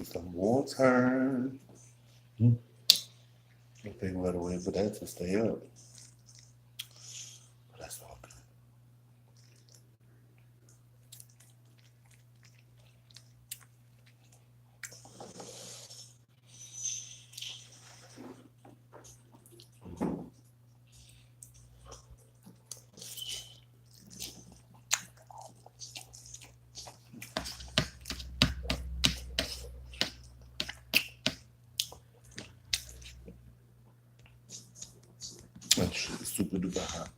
need some water. I think let away for that to stay up. But that's all good. That shit is super duper hot.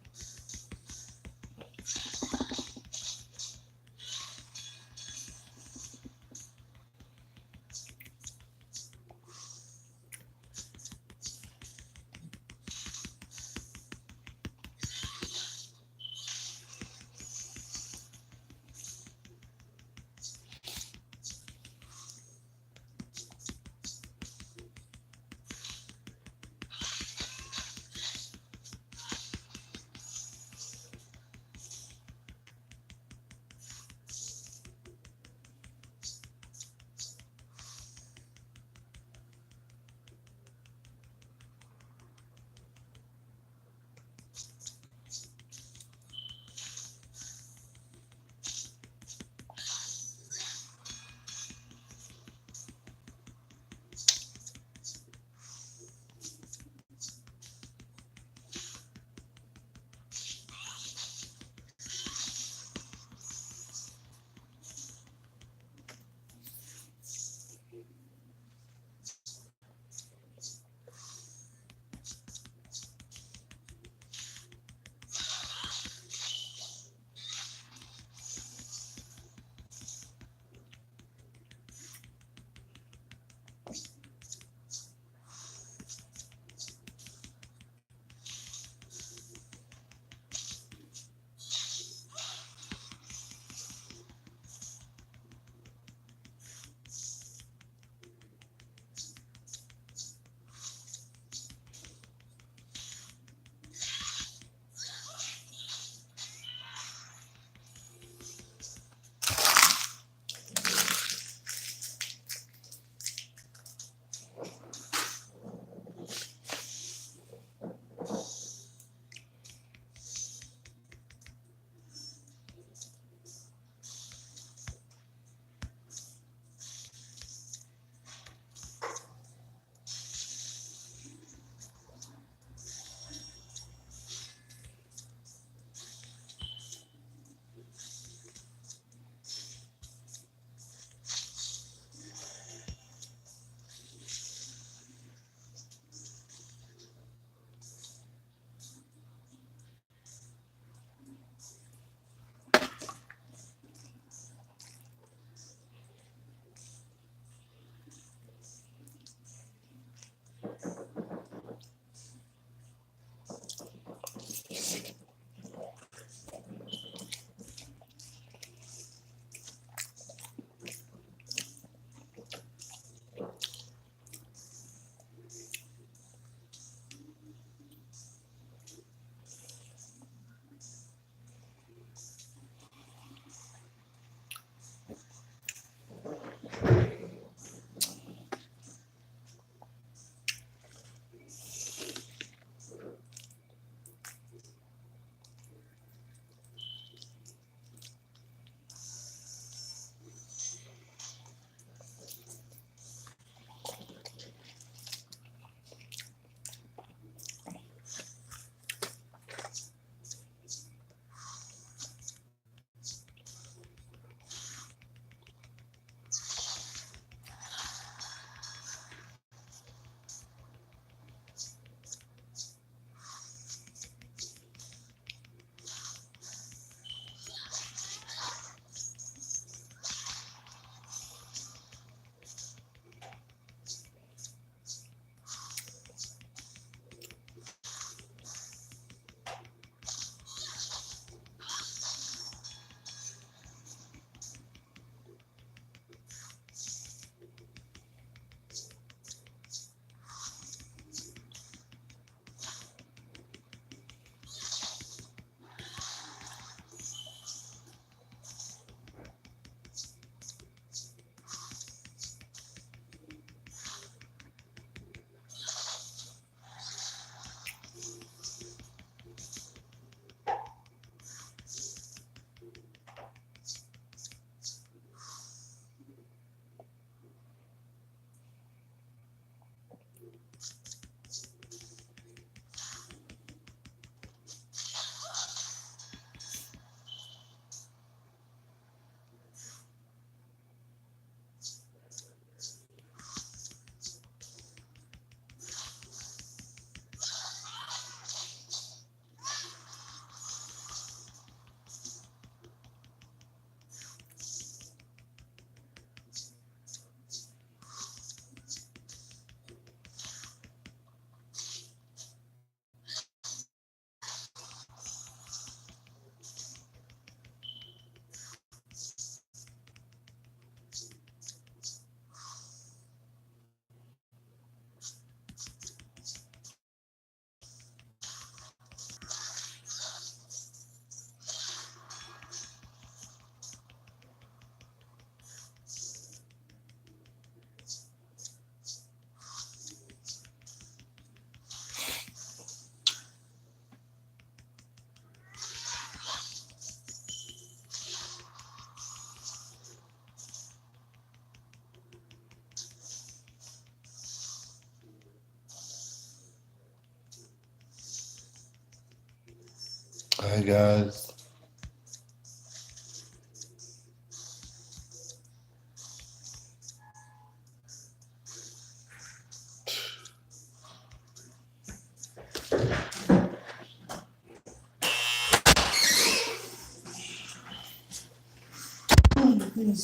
Hey guys.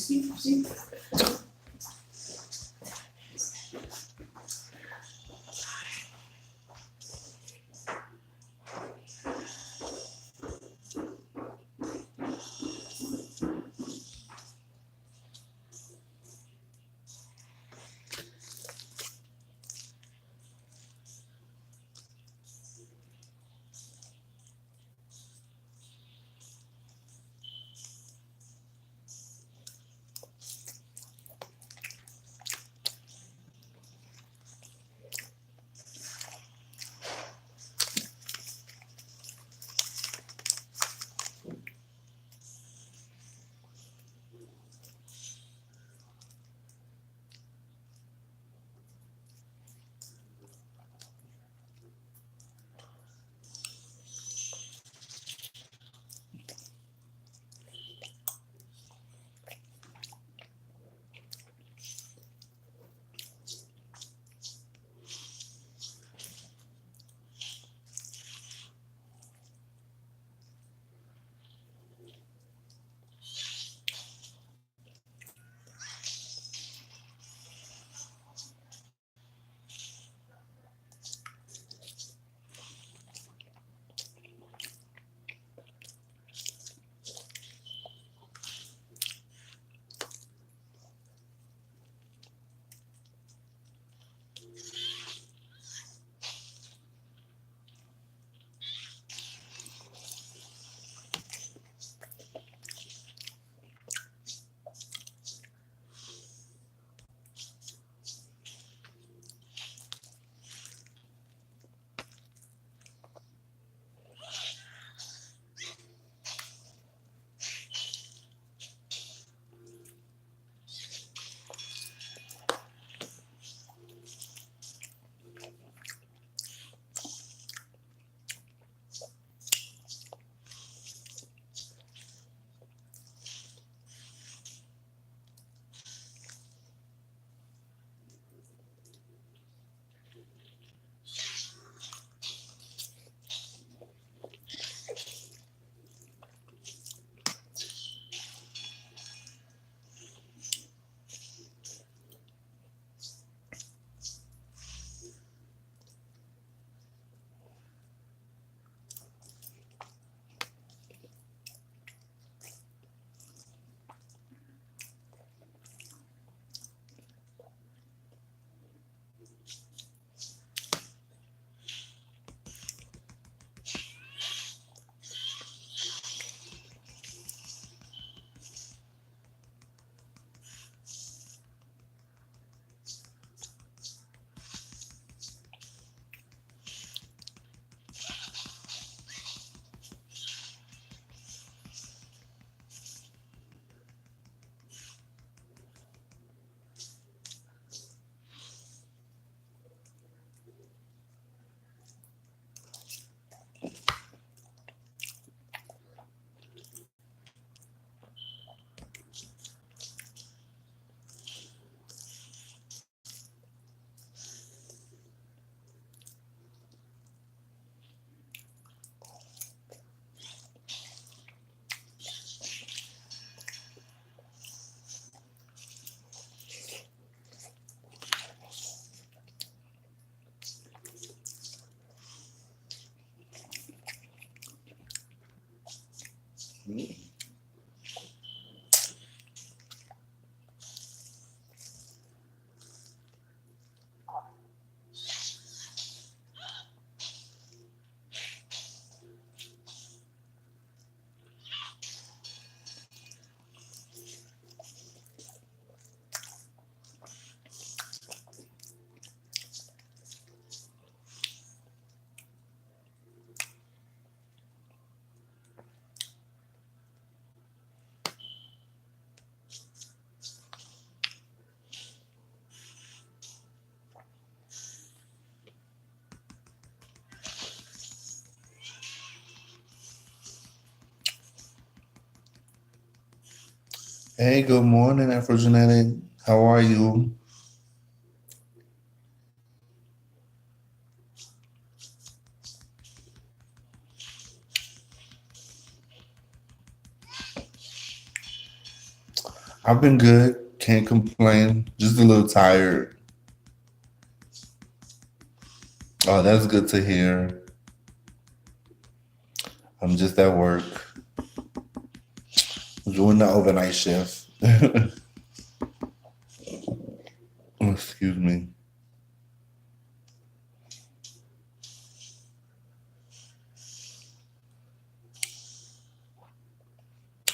See? Hey, good morning, Afrogenetic. How are you? I've been good. Can't complain. Just a little tired. Oh, that's good to hear. I'm just at work doing the overnight shift. Excuse me.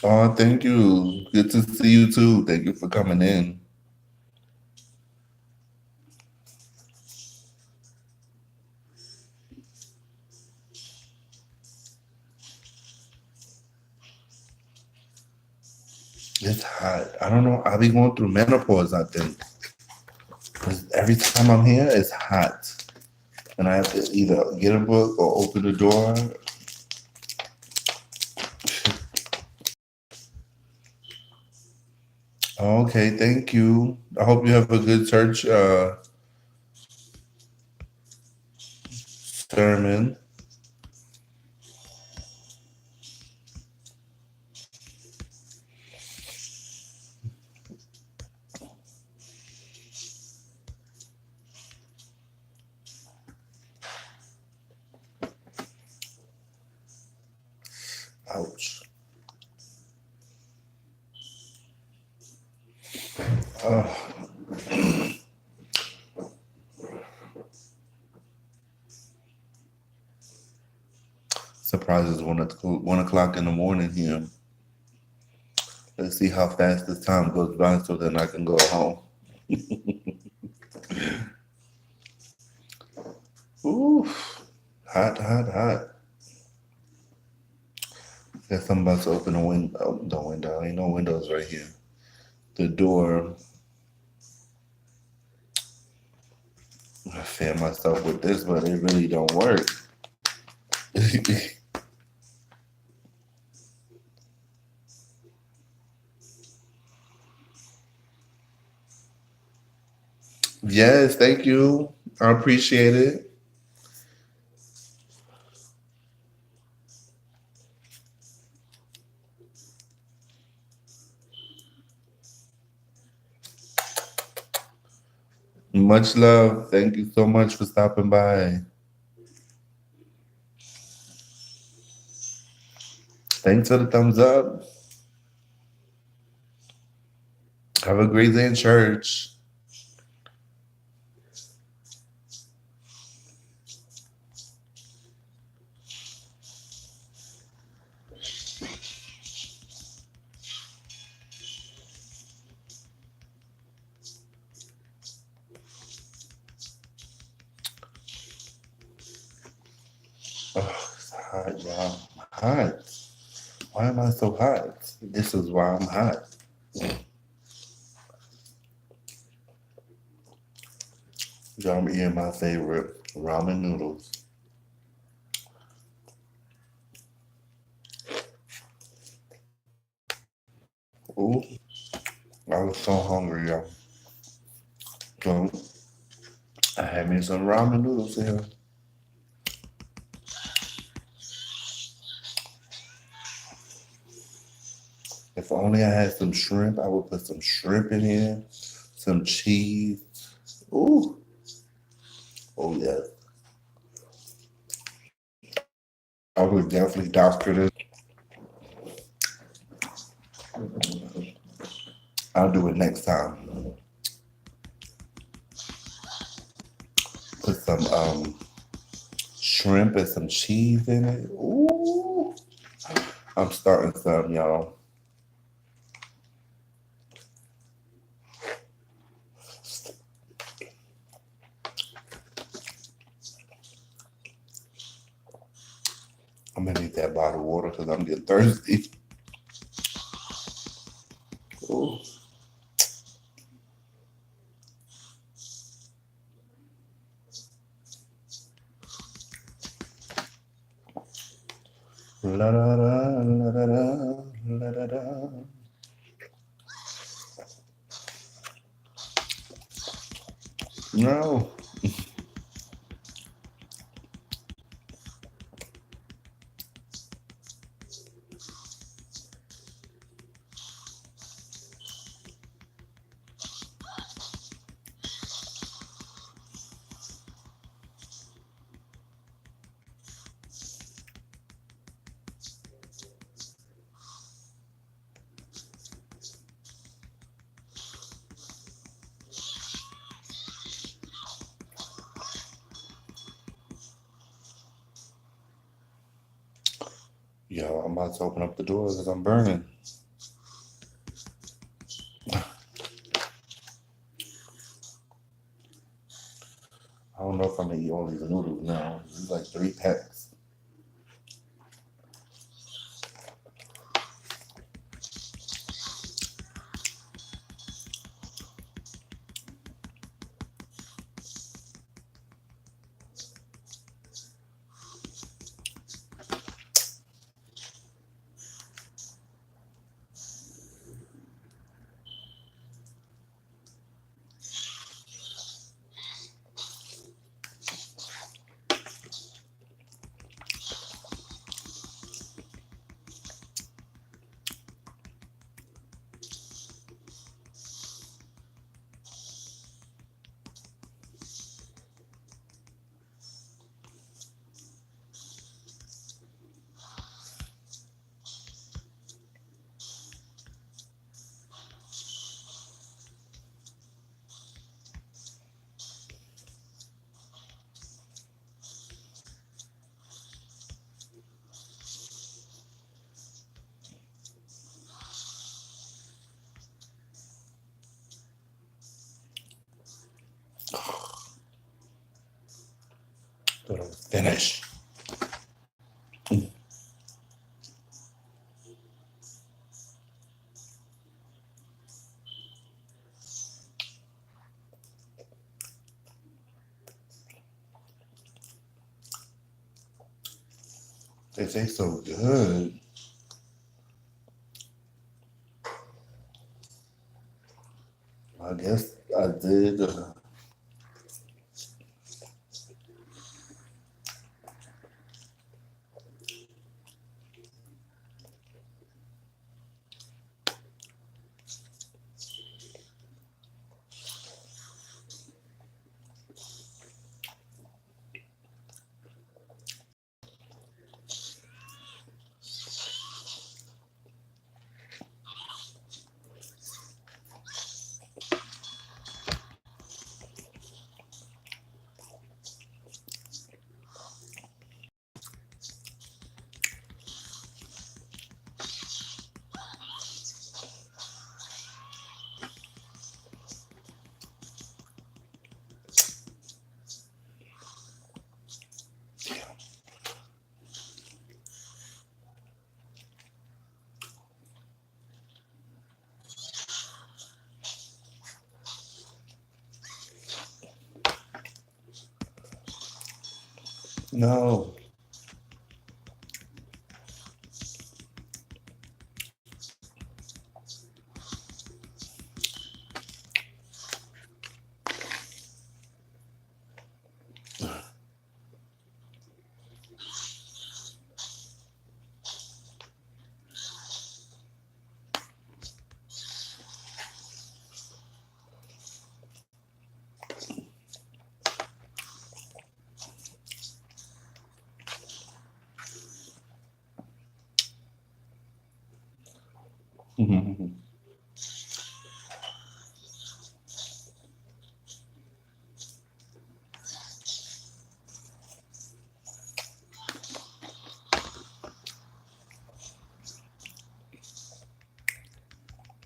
Oh, thank you. Good to see you too. Thank you for coming in. It's hot. I don't know. I'll be going through menopause, I think. 'Cause every time I'm here, it's hot. And I have to either get a book or open the door. Okay, thank you. I hope you have a good church sermon. Ouch. Oh, surprise is 1 o'clock in the morning here. Let's see how fast this time goes by so then I can go home. Ooh, hot, hot, hot. Guess I'm about to open the window. The window. Ain't no windows right here. The door. I fan myself with this, but it really don't work. Yes, thank you. I appreciate it. Much love. Thank you so much for stopping by. Thanks for the thumbs up. Have a great day in church. Oh, it's hot, y'all. I'm hot. Why am I so hot? This is why I'm hot. Y'all, I'm eating my favorite ramen noodles. Ooh, I was so hungry, y'all. So I had me some ramen noodles here. If only I had some shrimp, I would put some shrimp in here, some cheese. Ooh, oh yeah. I would definitely doctor this. I'll do it next time. Put some shrimp and some cheese in it. Ooh, I'm starting some, y'all. I'm gonna need that bottle of water because I'm getting thirsty. Ooh. La, da, da, la, da, da, la, da, da. No. Yo, I'm about to open up the door because I'm burning. I don't know if I'm gonna eat all these noodles now. This is like 3 packs. Thought I was finished. They taste so good. I guess I did. No.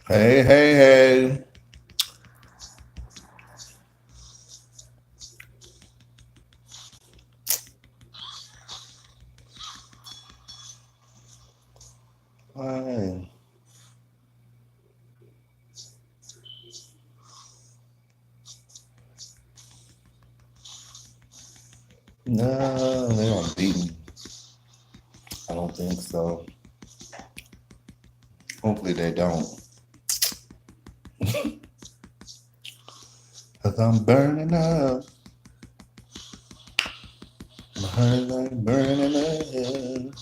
Hey, hey, hey. Hi. No, they don't beat me. I don't think so. Hopefully they don't. Cause I'm burning up. My heart like burning up.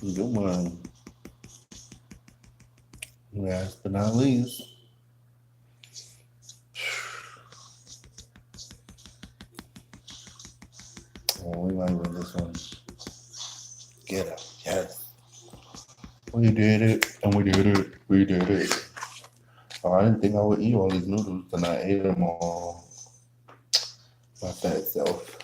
Good one. Last but not least. Oh, we might win this one. Get up. Yes. We did it. And we did it. We did it. Oh, I didn't think I would eat all these noodles, and I ate them all. My fat self.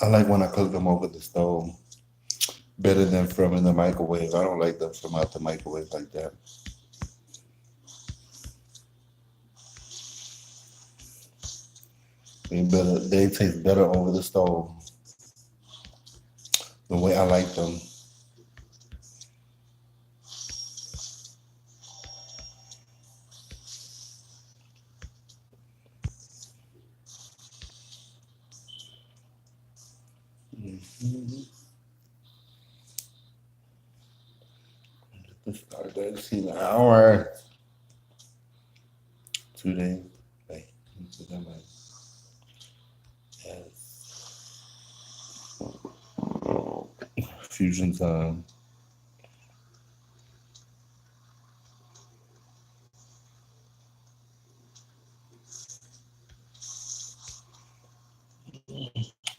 I like when I cook them over the stove. Better than from in the microwave. I don't like them from out the microwave like that. They taste better over the stove. The way I like them. Mm-hmm. Start that. See an hour. 2 days. Like, yes. Fusion time.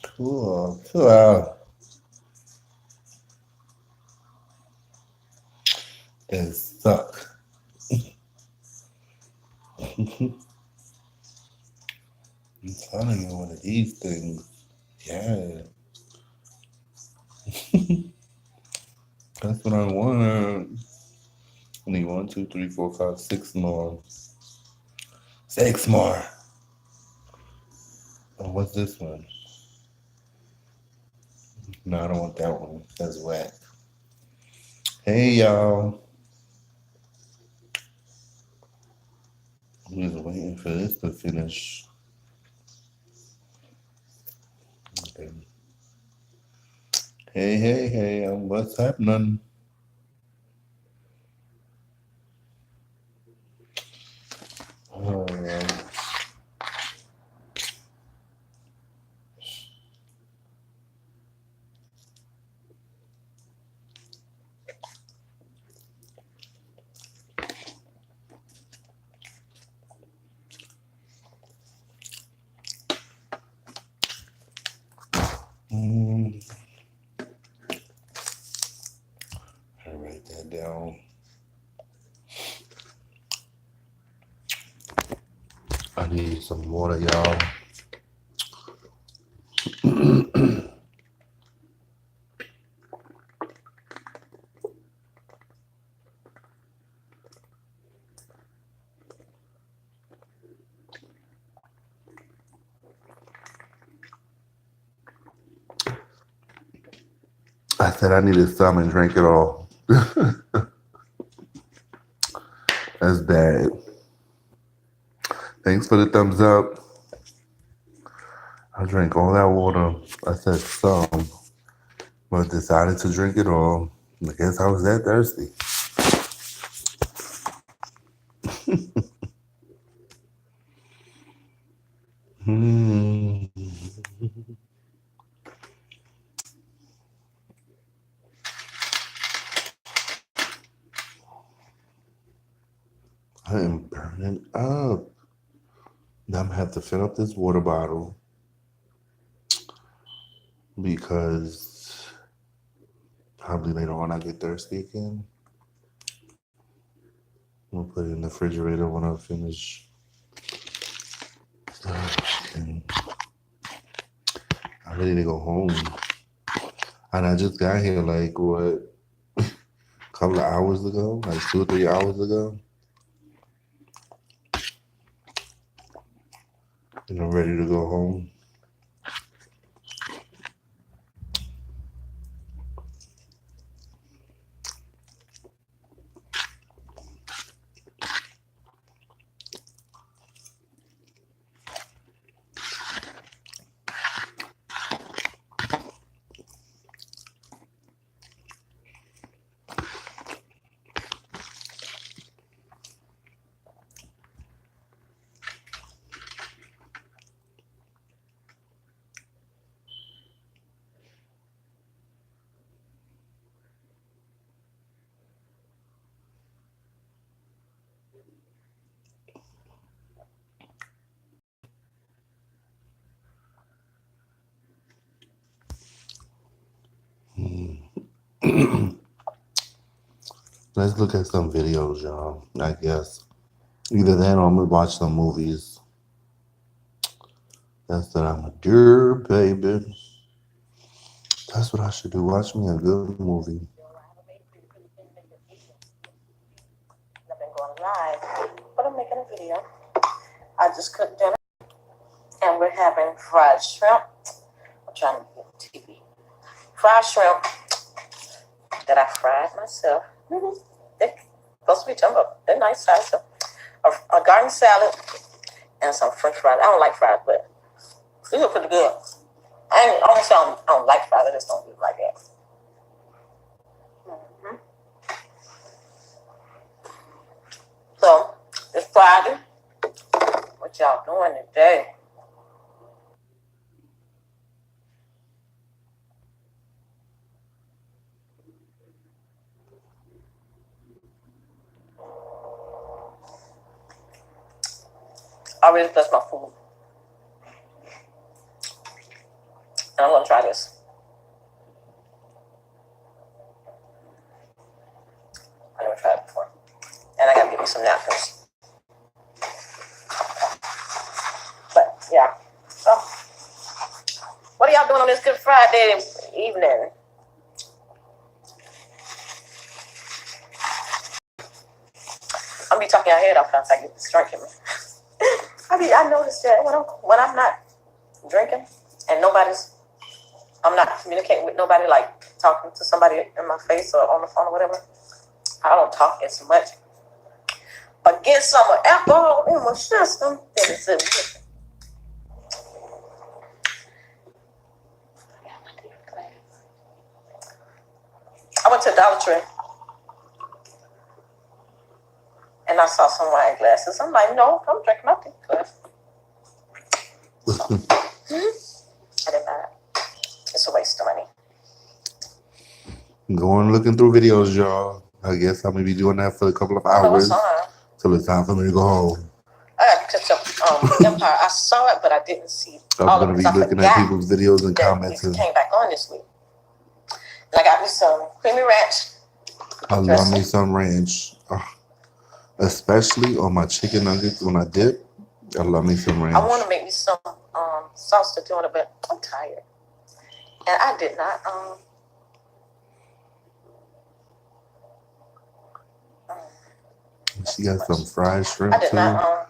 Cool. Cool. That suck. I'm telling you, one of these things. Yeah. That's what I want. I need 1, 2, 3, 4, 5, 6 more. 6 more. Oh, what's this one? No, I don't want that one. That's whack. Hey, y'all. I'm just waiting for this to finish. Okay. Hey, what's happening? Oh, I write that down. I need some water, y'all. I said I needed some and drank it all. That's bad. Thanks for the thumbs up. I drank all that water. I said some, but decided to drink it all. I guess I was that thirsty. I am burning up. Now I'm gonna have to fill up this water bottle because probably later on I get thirsty again. I'm gonna put it in the refrigerator when I finish. And I'm ready to go home. And I just got here like what, a couple of hours ago, like 2 or 3 hours ago. And I'm ready to go home. Let's look at some videos, y'all. I guess either that or I'm gonna watch some movies. That's what I'm gonna do, baby. That's what I should do. Watch me a good movie. I've been going live, but I'm making a video. I just cooked dinner, and we're having fried shrimp. I'm trying to get TV. Fried shrimp that I fried myself. They're supposed to be jumbo. They're nice size. A garden salad and some French fries. I don't like fries, but these are pretty good. I don't say I don't like fries. I just don't eat like that. So it's Friday. What y'all doing today? I already touched my food. And I'm gonna try this. I never tried it before. And I gotta get me some napkins. But yeah. So what are y'all doing on this Good Friday evening? I'm be talking your head off once I get this drink in me. I noticed that when I'm not drinking and I'm not communicating with nobody, like talking to somebody in my face or on the phone or whatever, I don't talk as much. But get some alcohol in my system, then it's a I went to Dollar Tree and I saw some wine glasses. I'm like, no, I'm drinking my tea glass. I didn't buy it. It's a waste of money. Going looking through videos, y'all. I guess I'm gonna be doing that for a couple of hours till it's time for me to go home. I got to catch up Empire. I saw it, but I didn't see I'm gonna be looking at people's videos and commenting. Came back on this week. And I got me some creamy ranch. I love me some ranch, especially on my chicken nuggets when I dip. I love me some ranch. I want to make me some sauce to do it, but I'm tired, and I did not. She got some fried shrimp I did too. not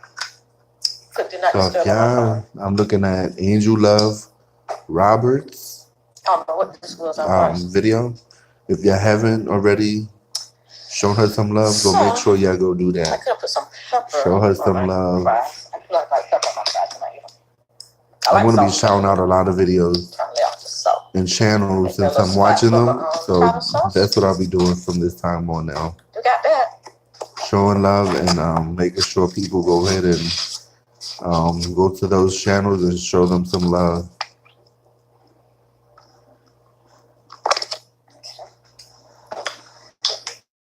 So yeah, I'm looking at Angel Love Roberts I don't know what this was. video. If you haven't already shown her some love, so make sure y'all go do I that. could have put some pepper. Show her some love. Fries. I could have like pepper on my fries tonight. I'm gonna be shouting out a lot of videos and channels since I'm watching them. So that's what I'll be doing from this time on now. You got that? Showing love and making sure people go ahead and go to those channels and show them some love.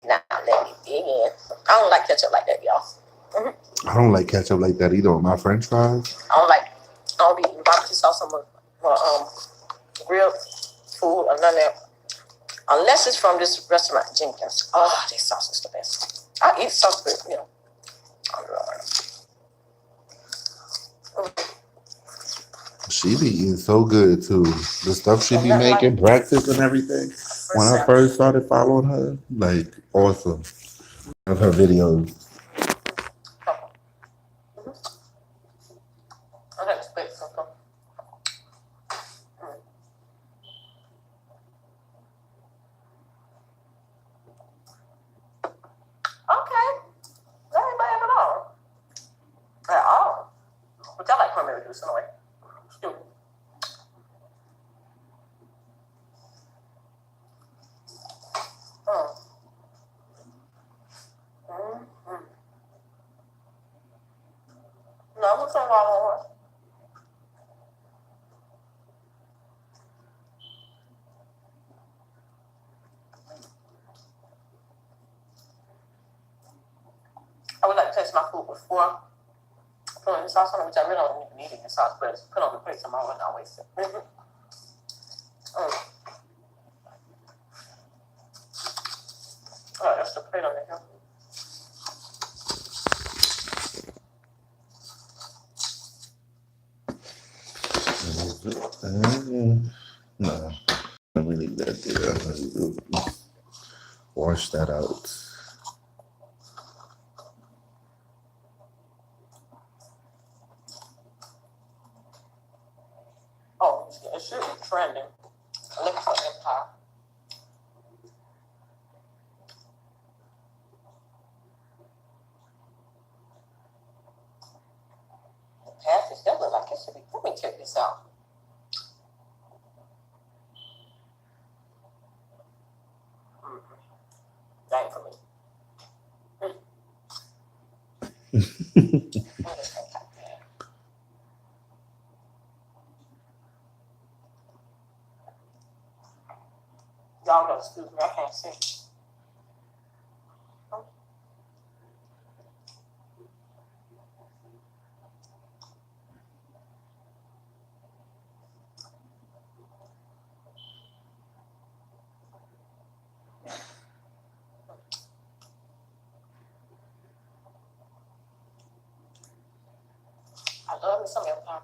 Now let me dig in. I don't like ketchup like that, y'all. I don't like ketchup like that either on my French fries. I don't be eating barbecue sauce on my grilled food or none of that. Unless it's from this restaurant, Jenkins. Oh, this sauce is the best. I eat sauce, but you know. She be eating so good too. The stuff she be making, breakfast and everything. When I first started following her, like awesome. Of her videos. Which I like cranberry juice anyway. No, what's wrong with it? I would like to taste my food before putting the sauce on it, which I really don't need the sauce, but put on the plate tomorrow and not waste it. Oh, that's the plate on the hill. No, let me leave that there. Wash that out. Oh, it should be trending. Look for Empire. The path is that look like it should be. Let me check this out. That ain't for me. Y'all gotta excuse me, I can't see. I love me some Empire.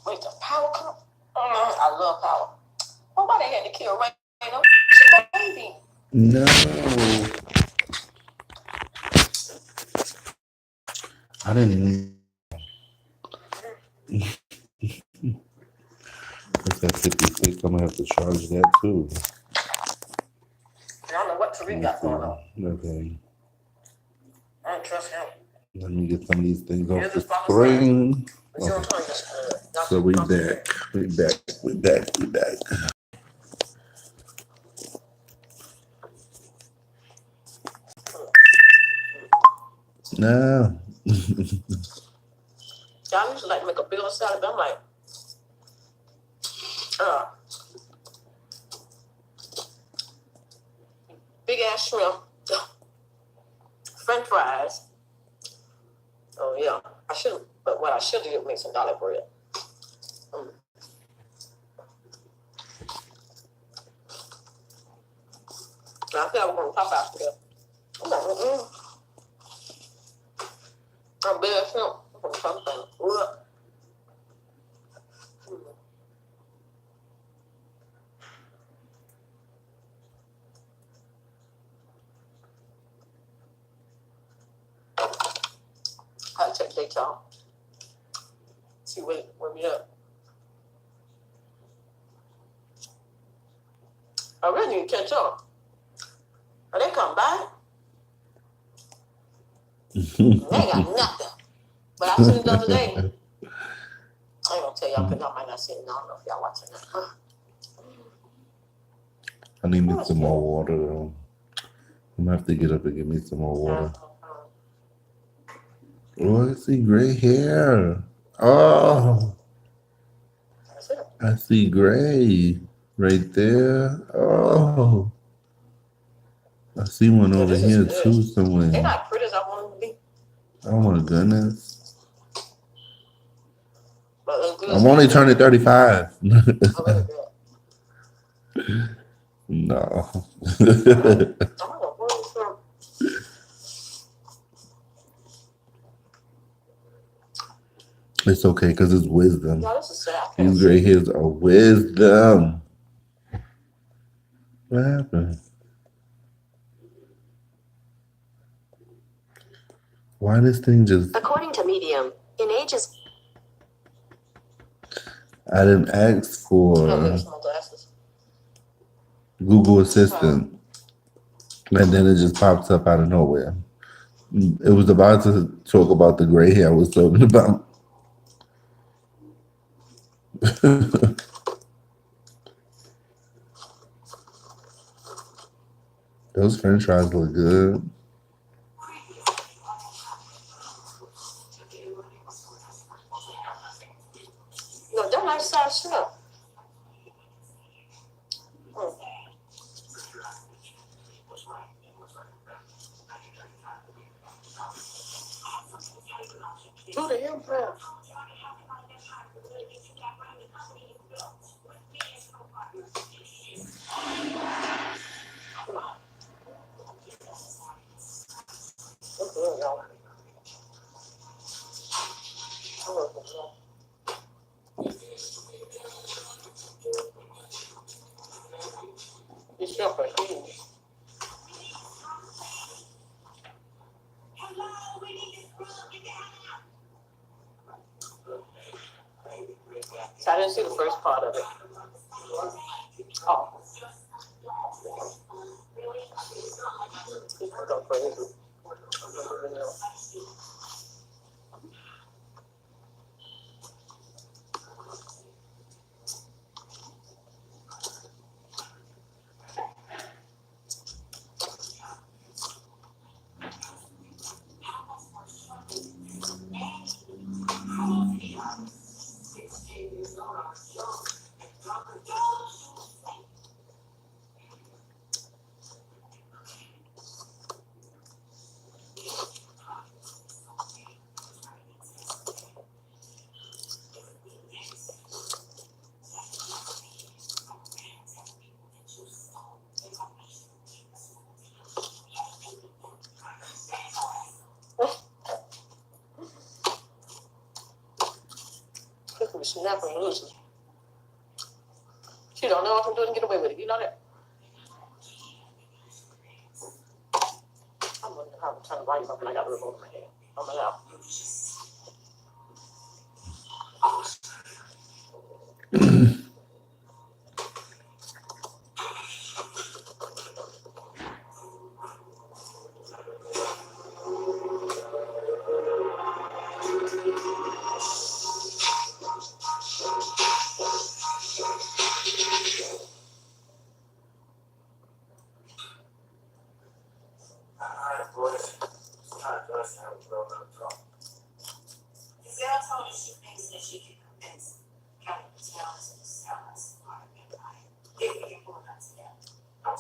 Wait, the power come? I love power. Oh, why they had to kill Raina? She's a baby. No. I didn't even. It's that 56. I'm gonna have to charge that too. I don't know what Tariq got going on. Okay. I don't trust him. Let me get some of these things off Here's the his proper screen. But you Okay. don't tell me So we back. We back. No. Y'all used to like make a bill salad, but I'm like, big ass shrimp, French fries. Oh yeah, I should. But what I should do is make some garlic bread. I think I was going to Popeyes today. I'm like, I'm bad shrimp. I'm going to Popeyes. I'll check date, y'all. See where we at. I really need to catch up. Are they come back? They ain't got nothing. But I seen it the other day. I ain't gonna tell y'all because y'all might not see it. I don't know if y'all watching that. I need me some more water though. I'm gonna have to get up and get me some more water. Oh, I see gray hair. Oh, I see gray right there. Oh, I see one over here too somewhere. They're not pretty as I want them to be. Oh my goodness. I'm only turning 35. No. It's okay because it's wisdom. These gray hairs are wisdom. What happened? Why this thing just... According to Medium, in ages... I didn't ask for Google Assistant. And then it just pops up out of nowhere. It was about to talk about the gray hair I was talking about. Those French fries look good. No, they're nice size shrimp. Do the imprint. y'all. These shrimp are huge. I didn't see the first part of it. Oh. Go crazy. Snapping loose. She don't know what I'm doing to get away with it. You know that? I'm wondering how to turn the volume up and I got the remote in my hand. I'm allowed.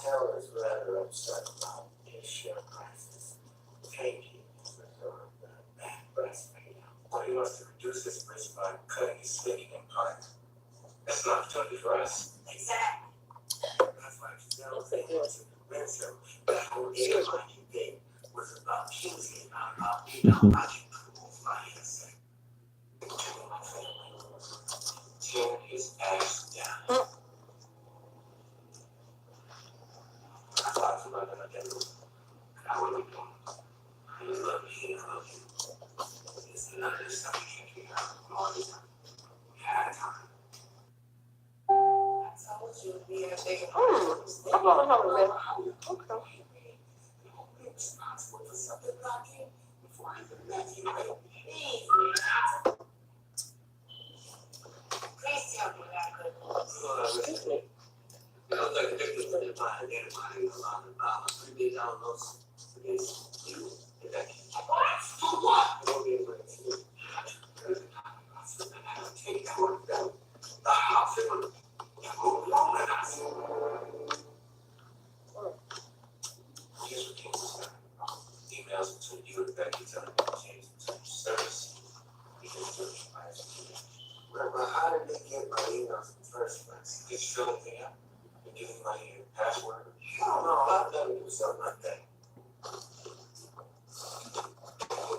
Taylor is rather upset about his share prices tanking as a result of the bad breastfeeding. So he wants to reduce his risk by cutting his spending in part. That's an opportunity for us. Exactly. That's why Giselle was able to convince him that whole AMIU thing was about choosing, not about being out watching people's financing. Tear his ass down. I'm not hungry. Okay. Excuse me. Emails between you and Becky telling me to change the service. Well, how did they get my emails in the first place? Did you fill anything out? Did you give anybody your password? I don't know. I've done do something like that.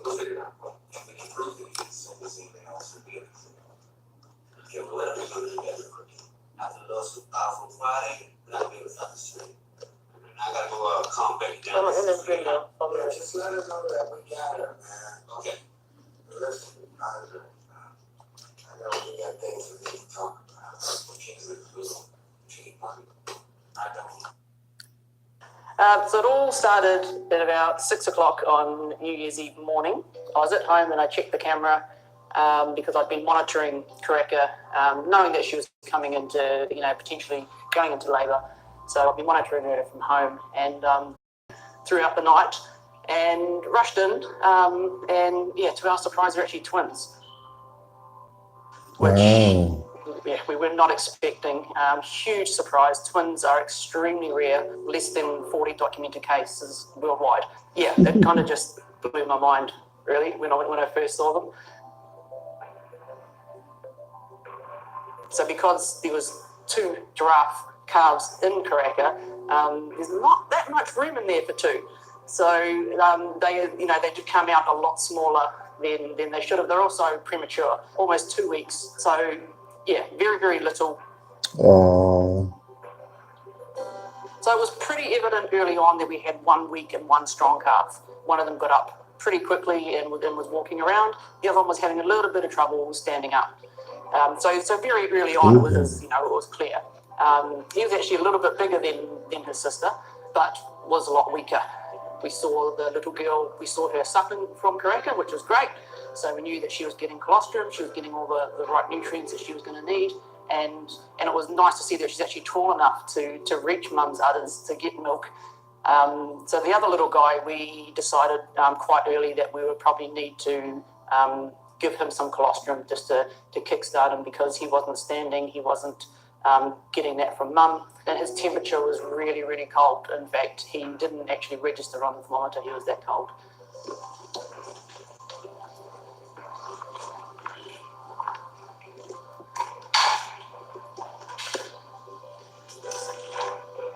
We'll figure it out. If we can prove that you can send this email to the other thing. Okay, well, let me put it together for you. After the lawsuit filed for Friday, then I'll be able to start the street. I gotta go calm Becky down. I'm in this video. Yeah, just let her know that we got her, man. Okay. Listen, I know we got things we need to talk about. We can't do it. She need money. I don't. So it all started at about 6 o'clock on New Year's Eve morning. I was at home and I checked the camera because I'd been monitoring Karaka, knowing that she was coming into, potentially going into labour. So I've been monitoring her from home and throughout the night and rushed in. And yeah, to our surprise, they're actually twins. Which, Wow. yeah, we were not expecting. Huge surprise. Twins are extremely rare, less than 40 documented cases worldwide. Yeah, it kind of just blew my mind, really, when I first saw them. So because there was 2 giraffe calves in Karaka, there's not that much room in there for 2. So they did come out a lot smaller than they should have. They're also premature, almost 2 weeks. So yeah, very, very little. Oh, So it was pretty evident early on that we had 1 weak and one strong calf. One of them got up pretty quickly and was walking around. The other one was having a little bit of trouble standing up. So very early on, it was clear. He was actually a little bit bigger than his sister, but was a lot weaker. We saw the little girl, we saw her suckling from Karaka, which was great. So we knew that she was getting colostrum, she was getting all the right nutrients that she was going to need. And it was nice to see that she's actually tall enough to reach mum's udders to get milk. So the other little guy, we decided quite early that we would probably need to give him some colostrum just to kickstart him, because he wasn't standing, he wasn't getting that from mum, and his temperature was really, really cold. In fact, he didn't actually register on the thermometer, he was that cold.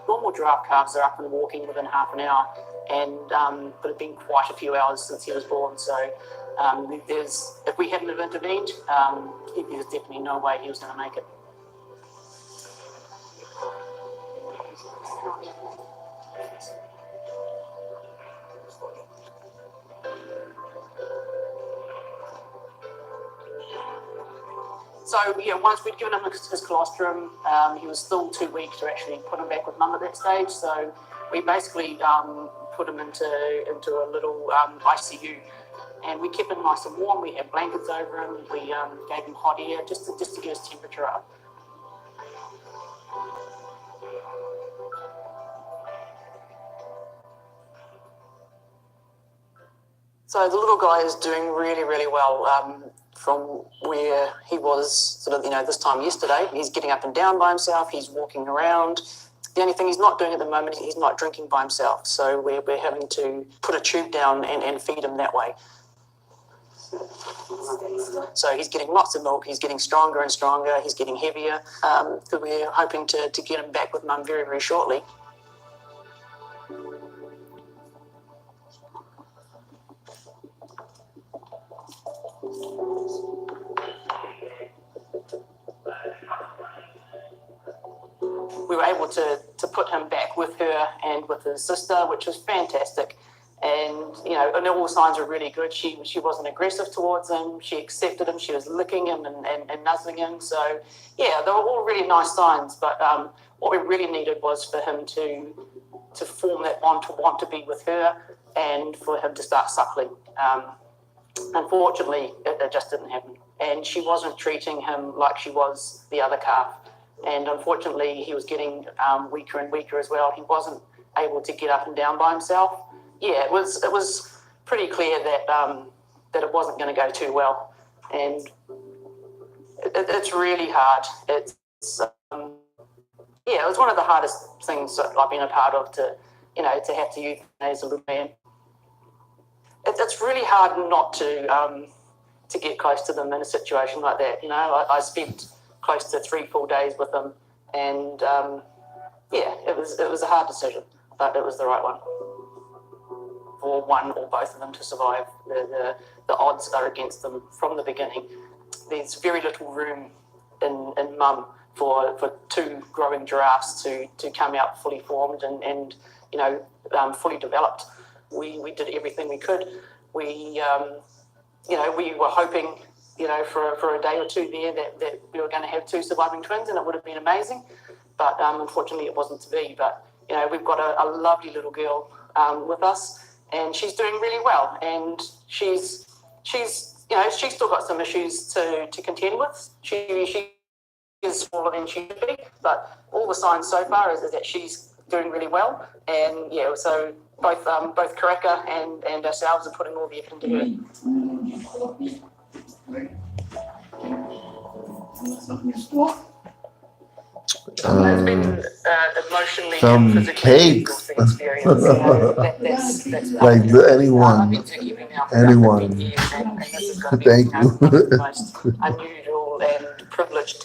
Normal giraffe calves are up and walking within half an hour, but it's been quite a few hours since he was born. So if we hadn't have intervened, there's definitely no way he was going to make it. So yeah, once we'd given him his colostrum, he was still too weak to actually put him back with mum at that stage. So we basically put him into a little ICU, and we kept him nice and warm. We had blankets over him. We gave him hot air just to get his temperature up. So the little guy is doing really, really well. From where he was this time yesterday, he's getting up and down by himself, he's walking around. The only thing he's not doing at the moment, he's not drinking by himself. So we're having to put a tube down and feed him that way. So he's getting lots of milk, he's getting stronger and stronger, he's getting heavier. So we're hoping to get him back with mum very, very shortly. We were able to put him back with her and with his sister, which was fantastic. And, and all signs were really good. She wasn't aggressive towards him. She accepted him. She was licking him and nuzzling him. So, yeah, they were all really nice signs. But what we really needed was for him to form that bond, to want to be with her, and for him to start suckling. Unfortunately, it just didn't happen. And she wasn't treating him like she was the other calf. And unfortunately, he was getting weaker and weaker as well. He wasn't able to get up and down by himself. Yeah, it was pretty clear that it wasn't going to go too well. And it's really hard. It was one of the hardest things that I've been a part of to have to euthanize a little man. It's really hard not to get close to them in a situation like that. I spent close to 3 full days with them, and it was a hard decision, but it was the right one for one or both of them to survive. The odds are against them from the beginning. There's very little room in mum for 2 growing giraffes to come out fully formed and fully developed. We did everything we could. We were hoping, for a day or two there that we were going to have 2 surviving twins, and it would have been amazing. But unfortunately, it wasn't to be. But we've got a lovely little girl with us, and she's doing really well. And she's still got some issues to contend with. She is smaller than she should be, but all the signs so far is that she's doing really well. And so both Karaka and ourselves are putting all the effort into her. It's been emotionally and physically cakes. experience. That's Like anyone. I've been keeping now for Anyone. 15 years, and this is going to be Thank one of you. the most unusual and privileged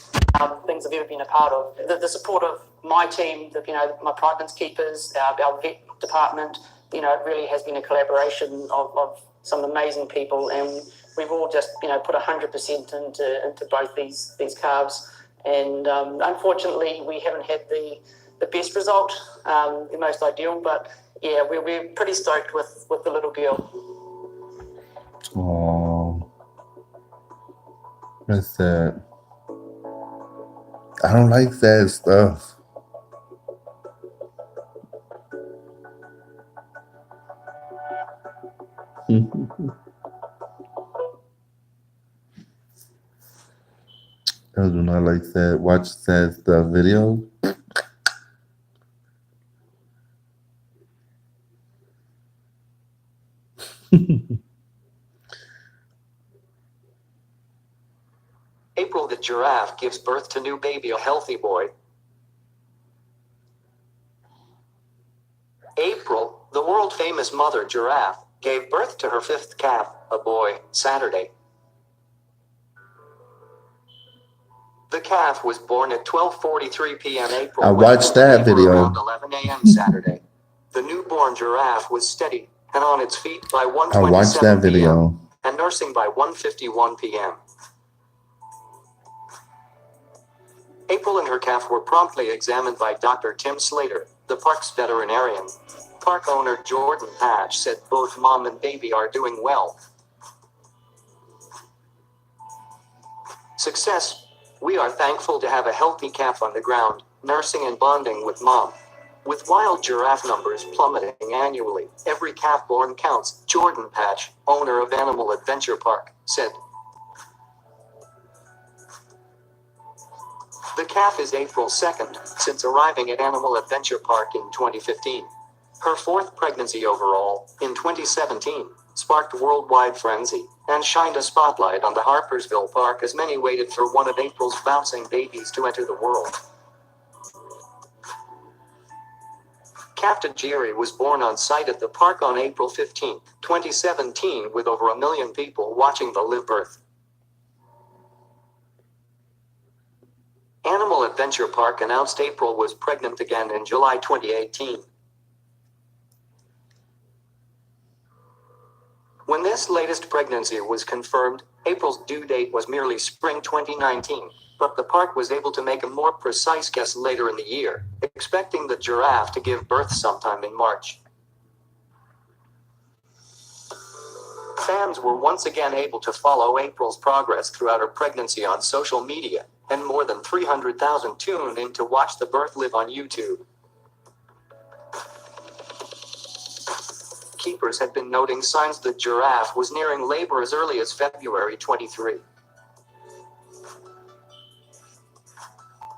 things I've ever been a part of. The support of my team, my Pridelands keepers, our vet department, it really has been a collaboration of some amazing people, and we've all just put 100% into both these calves. And unfortunately, we haven't had the best result, the most ideal. But yeah, we're pretty stoked with the little girl. Oh, that's sad. I don't like sad stuff. I do not like sad. Watch sad stuff videos. April the giraffe gives birth to new baby, a healthy boy. April, the world-famous mother giraffe, gave birth to her fifth calf, a boy, Saturday. The calf was born at 12:43 p.m. April. I watched that video. Around 11 a.m. Saturday. The newborn giraffe was steady and on its feet by 1:27 I watched that video. p.m. and nursing by 1:51 p.m. April and her calf were promptly examined by Dr. Tim Slater, the park's veterinarian. Park owner Jordan Patch said both mom and baby are doing well. Success. We are thankful to have a healthy calf on the ground, nursing and bonding with mom. With wild giraffe numbers plummeting annually, every calf born counts, Jordan Patch, owner of Animal Adventure Park, said. The calf is April's second, since arriving at Animal Adventure Park in 2015. Her fourth pregnancy overall, in 2017, sparked worldwide frenzy, and shined a spotlight on the Harpersville Park as many waited for one of April's bouncing babies to enter the world. Calf Tajiri was born on site at the park on April 15, 2017, with over 1 million people watching the live birth. Animal Adventure Park announced April was pregnant again in July 2018. When this latest pregnancy was confirmed, April's due date was merely spring 2019, but the park was able to make a more precise guess later in the year, expecting the giraffe to give birth sometime in March. Fans were once again able to follow April's progress throughout her pregnancy on social media, and more than 300,000 tuned in to watch the birth live on YouTube. Keepers had been noting signs the giraffe was nearing labor as early as February 23.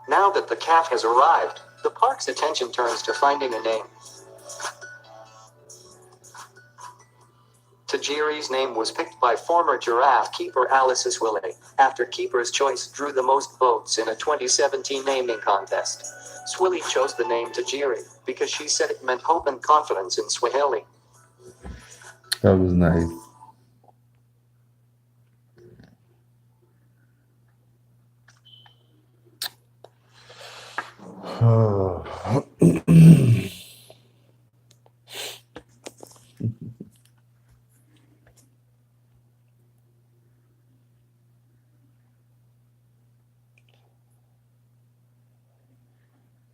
Now that the calf has arrived, the park's attention turns to finding a name. Tajiri's name was picked by former giraffe keeper Alice Swilley, after Keeper's Choice drew the most votes in a 2017 naming contest. Swilley chose the name Tajiri because she said it meant hope and confidence in Swahili. That was nice.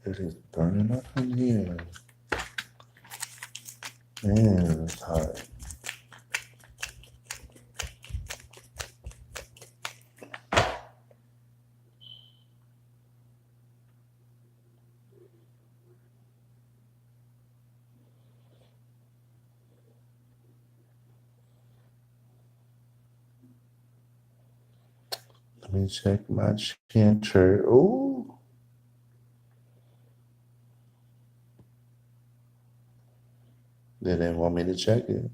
It is burning up in here. Man, it's hot. Let me check my chin shirt. Ooh. They didn't want me to check it.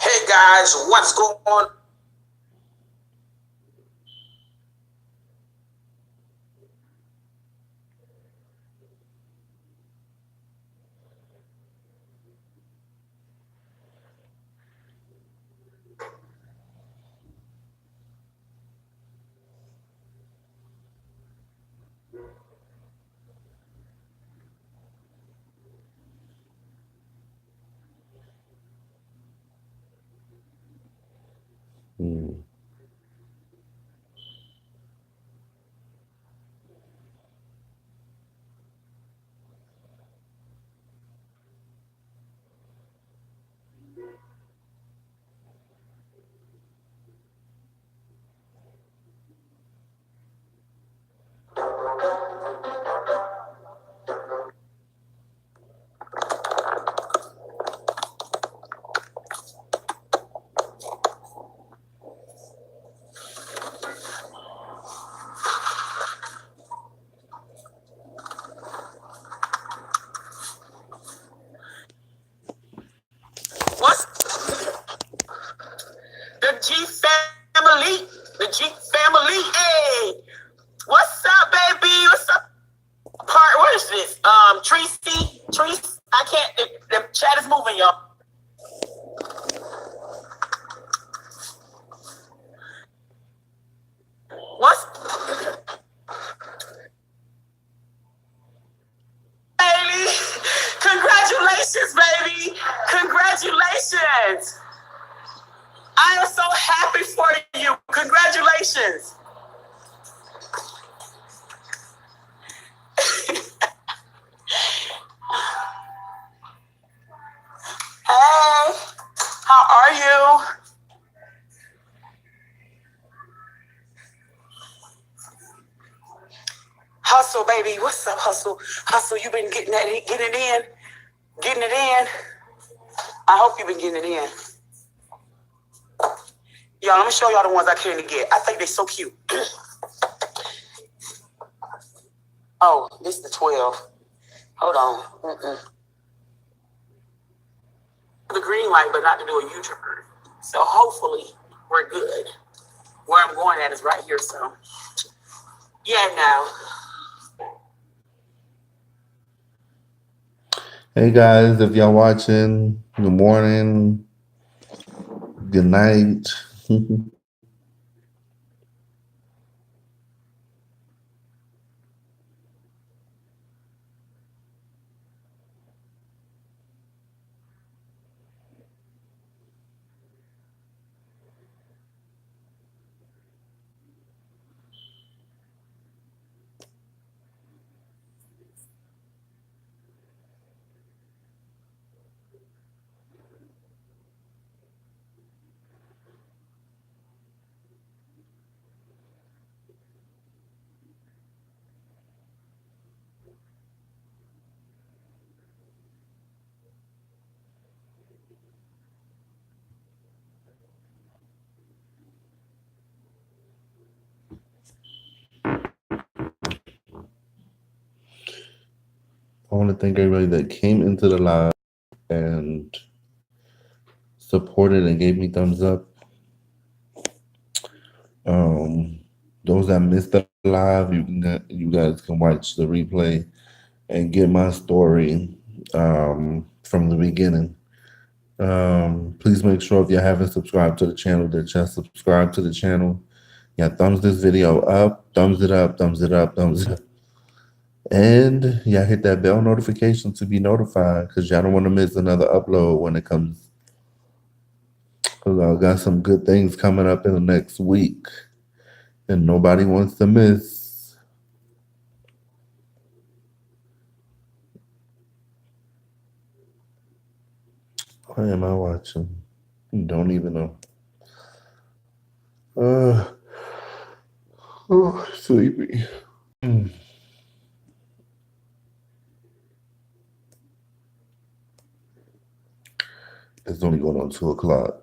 Hey guys, what's going on? Mm. What's the G family? The G family. Hey, what's up, baby? What's up? Part. What is this? Tracy. Trace. I can't. The chat is moving, y'all. What's Bailey? Congratulations, baby. Congratulations. I am so happy for you. Congratulations. Hey, how are you? Hustle, baby. What's up, Hustle? Hustle, you been getting it in? Getting it in? I hope you've been getting it in. Y'all, let me show y'all the ones I came to get. I think they're so cute. Oh, this is the 12. Hold on. The green light, but not to do a U-turn. So hopefully we're good. Where I'm going at is right here, so. Yeah, now. Hey guys, if y'all watching, good morning, good night. I want to thank everybody that came into the live and supported and gave me thumbs up. Those that missed the live, you guys can watch the replay and get my story from the beginning. Please make sure if you haven't subscribed to the channel that you subscribe to the channel. Yeah, thumbs this video up, thumbs it up, thumbs it up, thumbs it up. And yeah, hit that bell notification to be notified because y'all don't want to miss another upload when it comes. Because I got some good things coming up in the next week. And nobody wants to miss. Why am I watching? Don't even know. Sleepy. It's only going on 2 o'clock.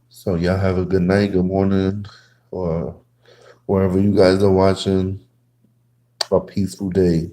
So y'all have a good night, good morning, or wherever you guys are watching. A peaceful day.